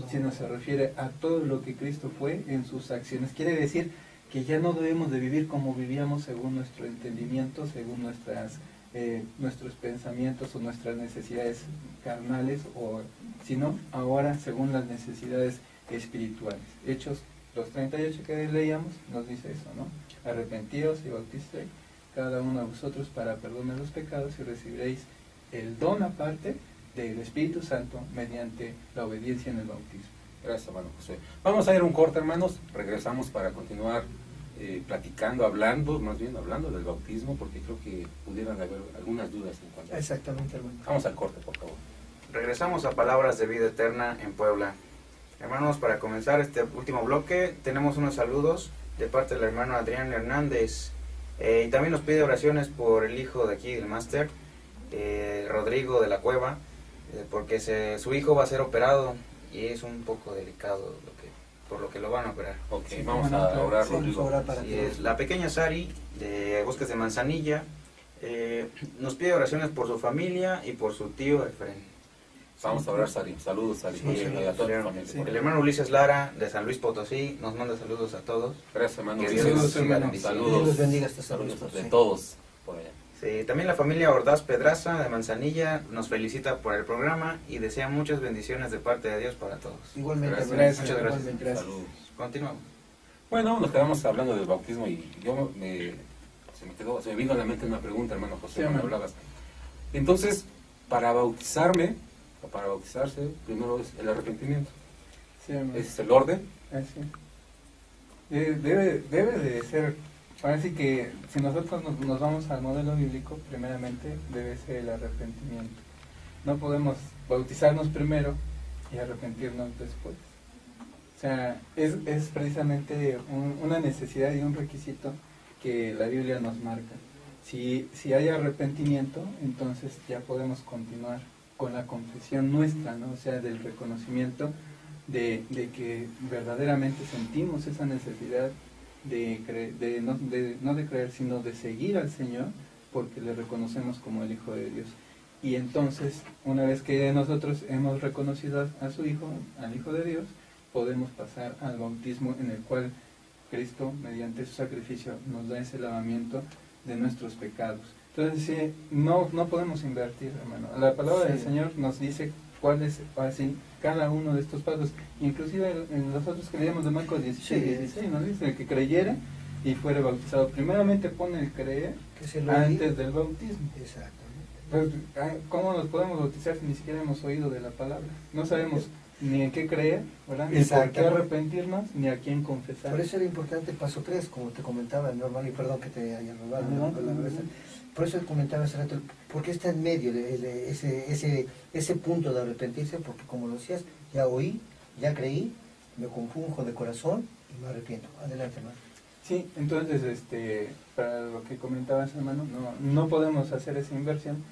[SPEAKER 4] sino se refiere a todo lo que Cristo fue en sus acciones. Quiere decir que ya no debemos de vivir como vivíamos según nuestro entendimiento, según nuestros pensamientos o nuestras necesidades carnales, sino ahora según las necesidades espirituales. Hechos 2:38 que leíamos nos dice eso, ¿no? Arrepentíos y bautizaos cada uno de vosotros para perdón de los pecados y recibiréis el don aparte del Espíritu Santo mediante la obediencia en el bautismo.
[SPEAKER 2] Gracias, hermano José. Vamos a ir a un corte, hermanos. Regresamos para continuar hablando del bautismo, porque creo que pudieran haber algunas dudas en cuanto a eso.
[SPEAKER 3] Exactamente, hermano.
[SPEAKER 2] Vamos al corte, por favor.
[SPEAKER 1] Regresamos a Palabras de Vida Eterna en Puebla. Hermanos, para comenzar este último bloque, tenemos unos saludos de parte del hermano Adrián Hernández. Y también nos pide oraciones por el hijo de aquí, del máster, Rodrigo de la Cueva, porque su hijo va a ser operado y es un poco delicado por lo que lo van a operar.
[SPEAKER 2] Ok, sí, vamos a orar, Rodrigo.
[SPEAKER 1] La pequeña Sari, de Bosques de Manzanilla, nos pide oraciones por su familia y por su tío Efren.
[SPEAKER 2] Vamos a orar, Sari. Saludos, Sari. A toda tu familia.
[SPEAKER 1] Sí. El hermano Ulises Lara, de San Luis Potosí, nos manda saludos a todos.
[SPEAKER 2] Gracias, hermano.
[SPEAKER 1] Que Dios los siga
[SPEAKER 2] bendiciendo.
[SPEAKER 1] bendiciendo.
[SPEAKER 3] Dios los bendiga hasta San Luis
[SPEAKER 2] Saludos
[SPEAKER 3] Potosí.
[SPEAKER 2] de todos por allá.
[SPEAKER 1] Sí, También la familia Ordaz Pedraza de Manzanilla nos felicita por el programa y desea muchas bendiciones de parte de Dios para todos.
[SPEAKER 3] Igualmente,
[SPEAKER 4] Gracias.
[SPEAKER 1] Muchas gracias.
[SPEAKER 4] Igualmente, gracias.
[SPEAKER 2] Saludos.
[SPEAKER 1] Continuamos.
[SPEAKER 2] Bueno, nos quedamos hablando del bautismo y se me vino a la mente una pregunta, hermano José,
[SPEAKER 4] Sí,
[SPEAKER 2] cuando
[SPEAKER 4] hermano.
[SPEAKER 2] hablabas. Entonces, para bautizarme, o para bautizarse, primero es el arrepentimiento.
[SPEAKER 4] Sí, hermano.
[SPEAKER 2] Ese es el orden.
[SPEAKER 4] Así. Debe de ser, ahora sí que si nosotros nos vamos al modelo bíblico, primeramente debe ser el arrepentimiento. No podemos bautizarnos primero y arrepentirnos después. O sea, es precisamente una necesidad y un requisito que la Biblia nos marca. Si hay arrepentimiento, entonces ya podemos continuar con la confesión nuestra, ¿no? O sea, del reconocimiento de que verdaderamente sentimos esa necesidad no de creer, sino de seguir al Señor, porque le reconocemos como el Hijo de Dios. Y entonces, una vez que nosotros hemos reconocido a su Hijo, al Hijo de Dios, podemos pasar al bautismo, en el cual Cristo, mediante su sacrificio, nos da ese lavamiento de nuestros pecados. Entonces, sí, no podemos invertir, hermano. La palabra del Señor nos dice cuál es así cada uno de estos pasos. Inclusive en los otros que leíamos de Marcos 16, nos dice el que creyera y fuere bautizado. Primeramente pone el creer
[SPEAKER 3] Que se lo
[SPEAKER 4] antes del bautismo.
[SPEAKER 3] Exactamente.
[SPEAKER 4] Pues, ¿cómo nos podemos bautizar si ni siquiera hemos oído de la palabra? No sabemos ni en qué creer, ¿verdad? Ni por qué arrepentirnos, ni a quién confesar.
[SPEAKER 3] Por eso era importante el paso 3, como te comentaba, mi hermano, y perdón que te haya robado la palabra. Por eso comentaba hace rato, porque está en medio ese punto de arrepentirse, porque como lo decías, ya oí, ya creí, me compunjo de corazón y me arrepiento. Adelante, hermano.
[SPEAKER 4] Sí, entonces, para lo que comentabas, hermano, no podemos hacer esa inversión,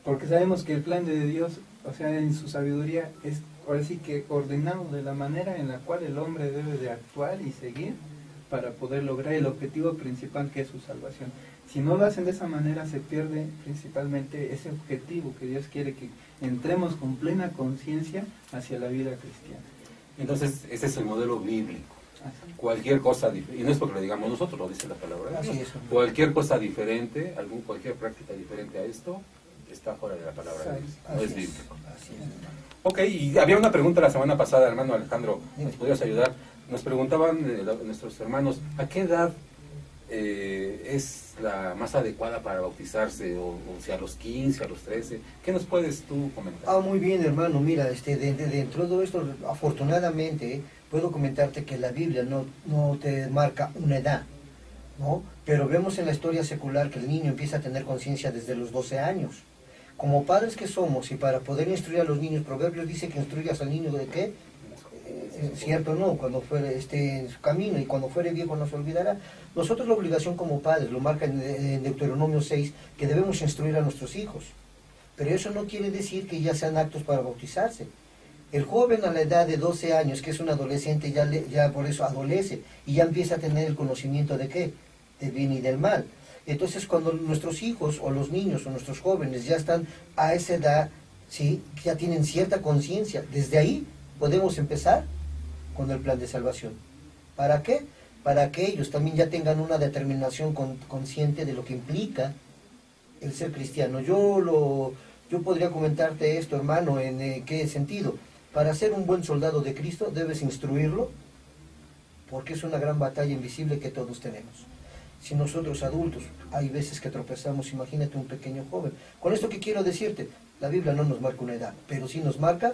[SPEAKER 4] porque sabemos que el plan de Dios, o sea, en su sabiduría, es ahora sí que ordenado de la manera en la cual el hombre debe de actuar y seguir para poder lograr el objetivo principal, que es su salvación. Si no lo hacen de esa manera, se pierde principalmente ese objetivo que Dios quiere, que entremos con plena conciencia hacia la vida cristiana.
[SPEAKER 2] Entonces, ese es el modelo bíblico.
[SPEAKER 4] Así.
[SPEAKER 2] Cualquier cosa diferente, y no es porque lo digamos nosotros, lo dice la palabra de Dios.
[SPEAKER 3] Así es.
[SPEAKER 2] Cualquier cosa diferente, cualquier práctica diferente a esto, está fuera de la palabra de Dios. No
[SPEAKER 3] Así
[SPEAKER 2] es
[SPEAKER 3] es.
[SPEAKER 2] bíblico.
[SPEAKER 3] Así es, hermano.
[SPEAKER 2] Ok, y había una pregunta la semana pasada, hermano Alejandro, ¿nos podrías ayudar? Nos preguntaban nuestros hermanos, ¿a qué edad es la más adecuada para bautizarse? O si a los 15, a los 13, ¿qué nos puedes tú comentar?
[SPEAKER 3] Muy bien, hermano, mira, dentro de todo esto, afortunadamente, puedo comentarte que la Biblia no te marca una edad, ¿no? Pero vemos en la historia secular que el niño empieza a tener conciencia desde los 12 años. Como padres que somos, y para poder instruir a los niños, Proverbios dice que instruyas al niño de qué, cierto no, cuando fuere en su camino, y cuando fuere viejo no se olvidará. Nosotros la obligación como padres, lo marca en Deuteronomio 6, que debemos instruir a nuestros hijos. Pero eso no quiere decir que ya sean aptos para bautizarse. El joven a la edad de 12 años, que es un adolescente, ya por eso adolece, y ya empieza a tener el conocimiento de qué, del bien y del mal. Entonces, cuando nuestros hijos o los niños o nuestros jóvenes ya están a esa edad, ¿sí?, que ya tienen cierta conciencia, desde ahí podemos empezar con el plan de salvación. ¿Para qué? Para que ellos también ya tengan una determinación consciente de lo que implica el ser cristiano. Yo podría comentarte esto, hermano, en qué sentido. Para ser un buen soldado de Cristo debes instruirlo, porque es una gran batalla invisible que todos tenemos. Si nosotros adultos, hay veces que tropezamos, imagínate un pequeño joven. Con esto que quiero decirte, la Biblia no nos marca una edad, pero sí nos marca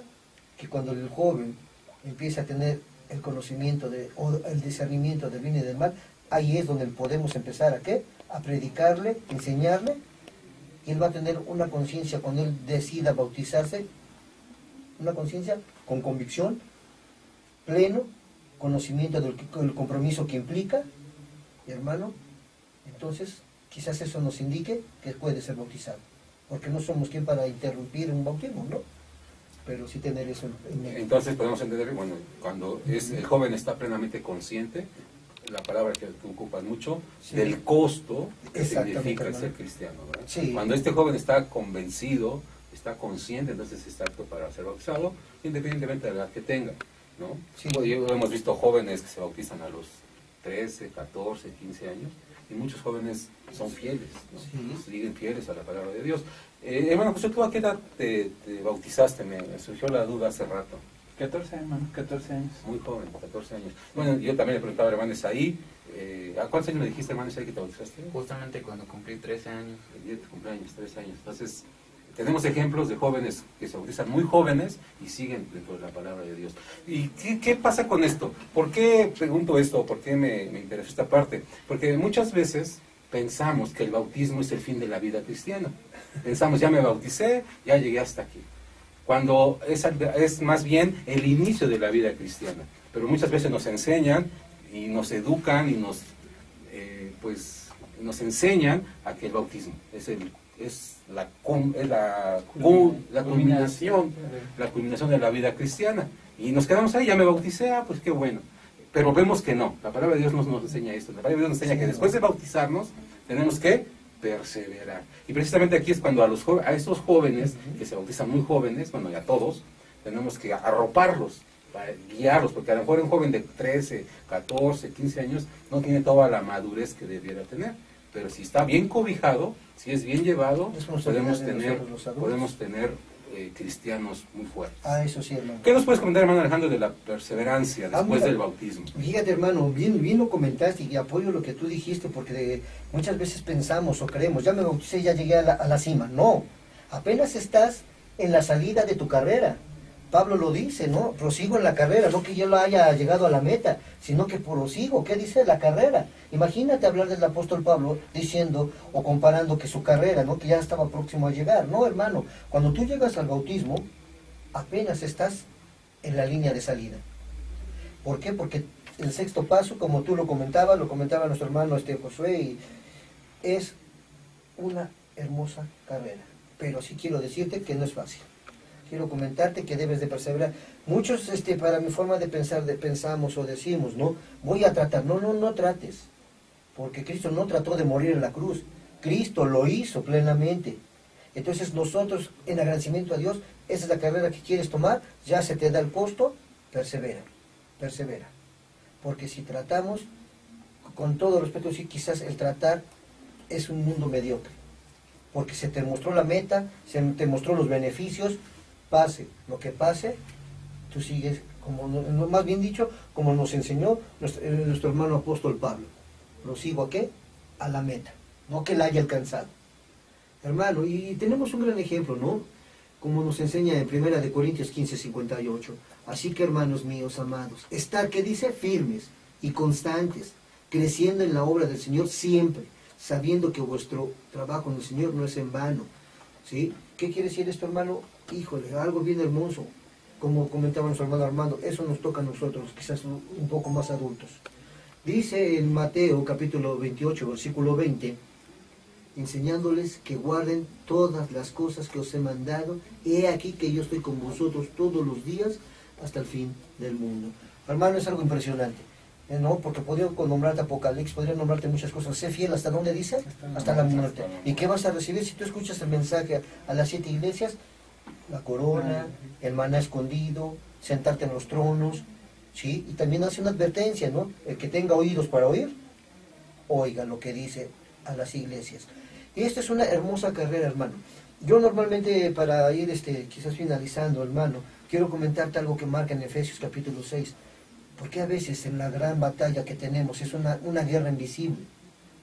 [SPEAKER 3] que cuando el joven empieza a tener el conocimiento o el discernimiento del bien y del mal, ahí es donde podemos empezar ¿a qué? A predicarle, enseñarle, y él va a tener una conciencia cuando él decida bautizarse, una conciencia con convicción, pleno, conocimiento del compromiso que implica, hermano. Entonces, quizás eso nos indique que puede ser bautizado, porque no somos quien para interrumpir un bautismo, ¿no? Pero sí tener eso en mente.
[SPEAKER 2] Entonces podemos entender, bueno, cuando el joven está plenamente consciente, la palabra que tú ocupas mucho,
[SPEAKER 3] Sí.
[SPEAKER 2] del costo que
[SPEAKER 3] Exactamente,
[SPEAKER 2] significa el
[SPEAKER 3] hermano.
[SPEAKER 2] ser cristiano, ¿verdad?
[SPEAKER 3] Sí.
[SPEAKER 2] Cuando este joven está convencido, está consciente, entonces está apto para ser bautizado, independientemente de la edad que tenga, ¿no?
[SPEAKER 3] Sí.
[SPEAKER 2] Hemos visto jóvenes que se bautizan a los 13, 14, 15 años, y muchos jóvenes son fieles, ¿no?
[SPEAKER 3] Sí.
[SPEAKER 2] Siguen fieles a la palabra de Dios. Hermano José, ¿tú a qué edad te bautizaste? Me surgió la duda hace rato.
[SPEAKER 4] 14, hermano, 14 años.
[SPEAKER 2] Muy joven, 14 años. Bueno, yo también le preguntaba a hermano Isaí, ¿a cuántos años me dijiste, hermano Isaí, que te bautizaste?
[SPEAKER 1] Justamente cuando cumplí 13 años.
[SPEAKER 2] El día de tu cumpleaños, 13 años. Entonces, tenemos ejemplos de jóvenes que se bautizan muy jóvenes y siguen dentro de la palabra de Dios. ¿Y qué pasa con esto? ¿Por qué pregunto esto? ¿Por qué me interesa esta parte? Porque muchas veces pensamos que el bautismo es el fin de la vida cristiana. Pensamos, ya me bauticé, ya llegué hasta aquí. Cuando es más bien el inicio de la vida cristiana. Pero muchas veces nos enseñan y nos educan y nos enseñan a que el bautismo es la culminación de la vida cristiana. Y nos quedamos ahí, ya me bauticé, pues qué bueno. Pero vemos que no, la palabra de Dios nos enseña esto. La palabra de Dios nos enseña que después de bautizarnos tenemos que perseverar. Y precisamente aquí es cuando a estos jóvenes, que se bautizan muy jóvenes, bueno, ya todos, tenemos que arroparlos, para guiarlos, porque a lo mejor un joven de 13, 14, 15 años no tiene toda la madurez que debiera tener. Pero si está bien cobijado, si es bien llevado, podemos tener cristianos muy fuertes.
[SPEAKER 3] Eso sí, hermano.
[SPEAKER 2] ¿Qué nos puedes comentar, hermano Alejandro, de la perseverancia después del bautismo?
[SPEAKER 3] Fíjate, hermano, bien lo comentaste y apoyo lo que tú dijiste, porque muchas veces pensamos o creemos, ya me bauticé, ya llegué a la cima. No, apenas estás en la salida de tu carrera. Pablo lo dice, ¿no? Prosigo en la carrera, no que yo lo haya llegado a la meta, sino que prosigo. ¿Qué dice la carrera? Imagínate hablar del apóstol Pablo diciendo o comparando que su carrera, ¿no? Que ya estaba próximo a llegar. No, hermano, cuando tú llegas al bautismo, apenas estás en la línea de salida. ¿Por qué? Porque el sexto paso, como tú lo comentaba nuestro hermano Josué, es una hermosa carrera. Pero sí quiero decirte que no es fácil. Quiero comentarte que debes de perseverar. Muchos, para mi forma de pensar, pensamos o decimos, ¿no? Voy a tratar. No trates. Porque Cristo no trató de morir en la cruz. Cristo lo hizo plenamente. Entonces nosotros, en agradecimiento a Dios, esa es la carrera que quieres tomar, ya se te da el costo, persevera. Porque si tratamos, con todo respeto, sí, quizás el tratar es un mundo mediocre. Porque se te mostró la meta, se te mostró los beneficios. Pase lo que pase, tú sigues, más bien dicho, como nos enseñó nuestro hermano apóstol Pablo. Lo sigo ¿a qué? A la meta, no que la haya alcanzado. Hermano, y tenemos un gran ejemplo, ¿no? Como nos enseña en 1 Corintios 15:58. Así que, hermanos míos amados, estar, ¿qué dice? Firmes y constantes, creciendo en la obra del Señor siempre, sabiendo que vuestro trabajo en el Señor no es en vano. ¿Sí? ¿Qué quiere decir esto, hermano? Híjole, algo bien hermoso. Como comentaba nuestro hermano Armando, eso nos toca a nosotros, quizás un poco más adultos. Dice en Mateo capítulo 28, versículo 20, enseñándoles que guarden todas las cosas que os he mandado, he aquí que yo estoy con vosotros todos los días hasta el fin del mundo. Hermano, es algo impresionante. ¿No? Porque podría nombrarte Apocalipsis, podría nombrarte muchas cosas. Sé fiel hasta dónde dice, hasta la muerte. ¿Y qué vas a recibir si tú escuchas el mensaje a las 7 iglesias? La corona, el maná escondido, sentarte en los tronos, ¿sí? Y también hace una advertencia, ¿no? El que tenga oídos para oír, oiga lo que dice a las iglesias. Y esta es una hermosa carrera, hermano. Yo normalmente, para ir quizás finalizando, hermano, quiero comentarte algo que marca en Efesios capítulo 6. Porque a veces en la gran batalla que tenemos es una guerra invisible.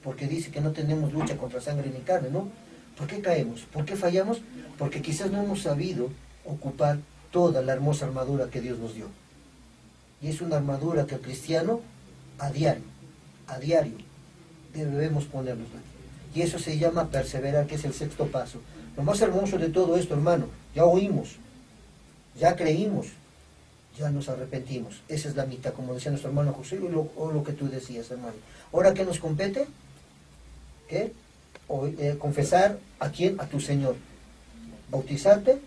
[SPEAKER 3] Porque dice que no tenemos lucha contra sangre ni carne, ¿no? ¿Por qué caemos? ¿Por qué fallamos? Porque quizás no hemos sabido ocupar toda la hermosa armadura que Dios nos dio. Y es una armadura que el cristiano a diario debemos ponernosla. Y eso se llama perseverar, que es el sexto paso. Lo más hermoso de todo esto, hermano, ya oímos, ya creímos, ya nos arrepentimos. Esa es la mitad, como decía nuestro hermano José, o lo que tú decías, hermano. Ahora, ¿qué nos compete? ¿Qué? Confesar a quién, a tu Señor, bautizarte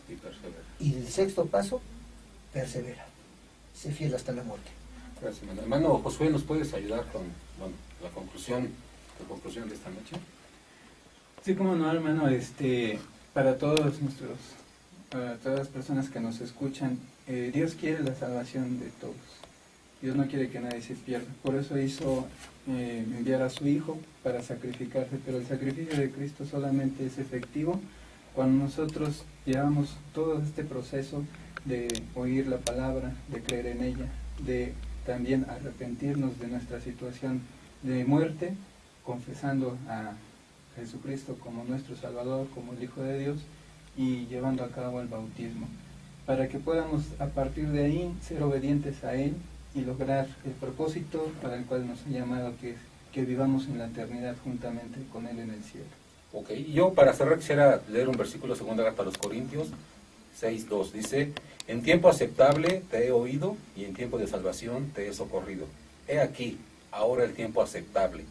[SPEAKER 3] y el sexto paso, persevera, sé fiel hasta la muerte.
[SPEAKER 2] Gracias, hermano. Hermano Josué, ¿nos puedes ayudar con la conclusión de esta noche?
[SPEAKER 4] Sí, como no, hermano, para todas las personas que nos escuchan, Dios quiere la salvación de todos. Dios no quiere que nadie se pierda. Por eso hizo enviar a su Hijo para sacrificarse, pero el sacrificio de Cristo solamente es efectivo cuando nosotros llevamos todo este proceso de oír la palabra, de creer en ella, de también arrepentirnos de nuestra situación de muerte, confesando a Jesucristo como nuestro Salvador, como el Hijo de Dios, y llevando a cabo el bautismo, para que podamos a partir de ahí ser obedientes a Él y lograr el propósito para el cual nos ha llamado, que vivamos en la eternidad juntamente con Él en el cielo.
[SPEAKER 2] Ok, y yo para cerrar quisiera leer un versículo, segunda carta a los Corintios 6:2, dice: en tiempo aceptable te he oído y en tiempo de salvación te he socorrido. He aquí, ahora el tiempo aceptable.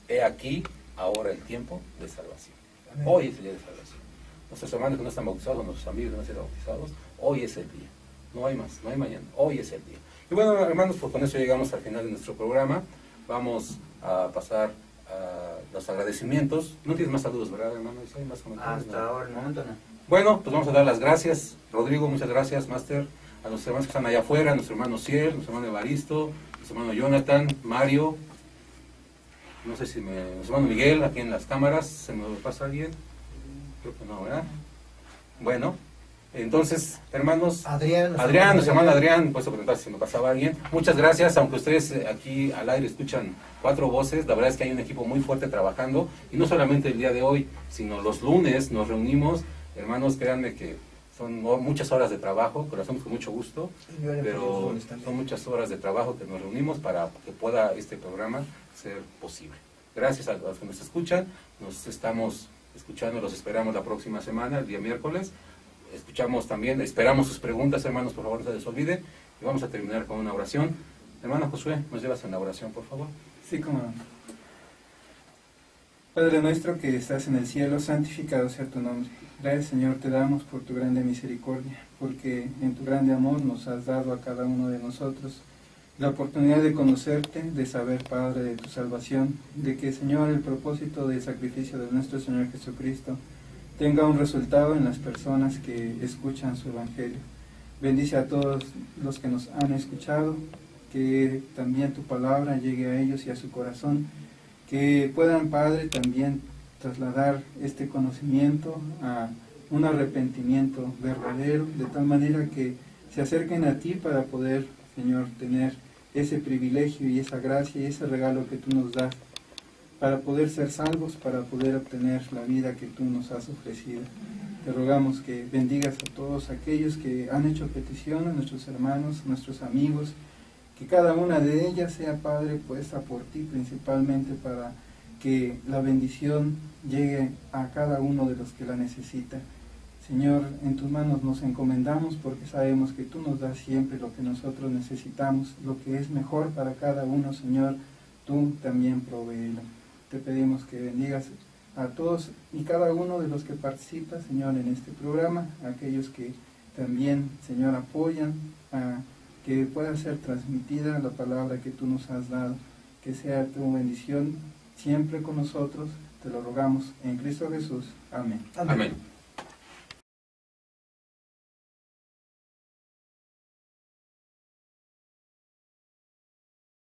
[SPEAKER 2] He aquí, ahora el tiempo de salvación. Amén. Hoy es el día de salvación. Nuestros hermanos que no están bautizados, nuestros amigos que no han sido bautizados, hoy es el día. No hay más, no hay mañana, hoy es el día. Y bueno, hermanos, pues con eso llegamos al final de nuestro programa. Vamos a pasar a los agradecimientos. No tienes más saludos, ¿verdad, hermano? ¿Hay más comentarios?
[SPEAKER 1] Hasta ahora, el momento no.
[SPEAKER 2] Bueno, pues vamos a dar las gracias. Rodrigo, muchas gracias, Máster. A los hermanos que están allá afuera, a nuestro hermano Ciel, nuestro hermano Evaristo, nuestro hermano Jonathan, Mario, no sé si nuestro hermano Miguel, aquí en las cámaras. ¿Se me pasa alguien? Creo que no, ¿verdad? Bueno, entonces, hermanos, Adrián, nuestro hermano Adrián, pues preguntar si me pasaba alguien. Muchas gracias, aunque ustedes aquí al aire escuchan 4 voces, la verdad es que hay un equipo muy fuerte trabajando, y no solamente el día de hoy, sino los lunes nos reunimos. Hermanos, créanme que son muchas horas de trabajo, que lo hacemos con mucho gusto, pero son muchas horas de trabajo que nos reunimos para que pueda este programa ser posible. Gracias a los que nos escuchan, nos estamos escuchando, los esperamos la próxima semana, el día miércoles. Escuchamos también, esperamos sus preguntas, hermanos, por favor no se les olvide, y vamos a terminar con una oración. Hermano Josué, ¿nos llevas en la oración, por favor?
[SPEAKER 4] Sí, como no. Padre nuestro que estás en el cielo, santificado sea tu nombre. Gracias, Señor, te damos por tu grande misericordia, porque en tu grande amor nos has dado a cada uno de nosotros la oportunidad de conocerte, de saber, Padre, de tu salvación, de que, Señor, el propósito del sacrificio de nuestro Señor Jesucristo tenga un resultado en las personas que escuchan su Evangelio. Bendice a todos los que nos han escuchado, que también tu palabra llegue a ellos y a su corazón, que puedan, Padre, también trasladar este conocimiento a un arrepentimiento verdadero, de tal manera que se acerquen a ti para poder, Señor, tener ese privilegio y esa gracia y ese regalo que tú nos das, para poder ser salvos, para poder obtener la vida que tú nos has ofrecido. Te rogamos que bendigas a todos aquellos que han hecho petición, a nuestros hermanos, nuestros amigos, que cada una de ellas sea, Padre, puesta por ti principalmente, para que la bendición llegue a cada uno de los que la necesita. Señor, en tus manos nos encomendamos, porque sabemos que tú nos das siempre lo que nosotros necesitamos, lo que es mejor para cada uno, Señor, tú también provéelo. Te pedimos que bendigas a todos y cada uno de los que participa, Señor, en este programa, aquellos que también, Señor, apoyan a que pueda ser transmitida la palabra que tú nos has dado, que sea tu bendición siempre con nosotros, te lo rogamos en Cristo Jesús. Amén.
[SPEAKER 2] Amén.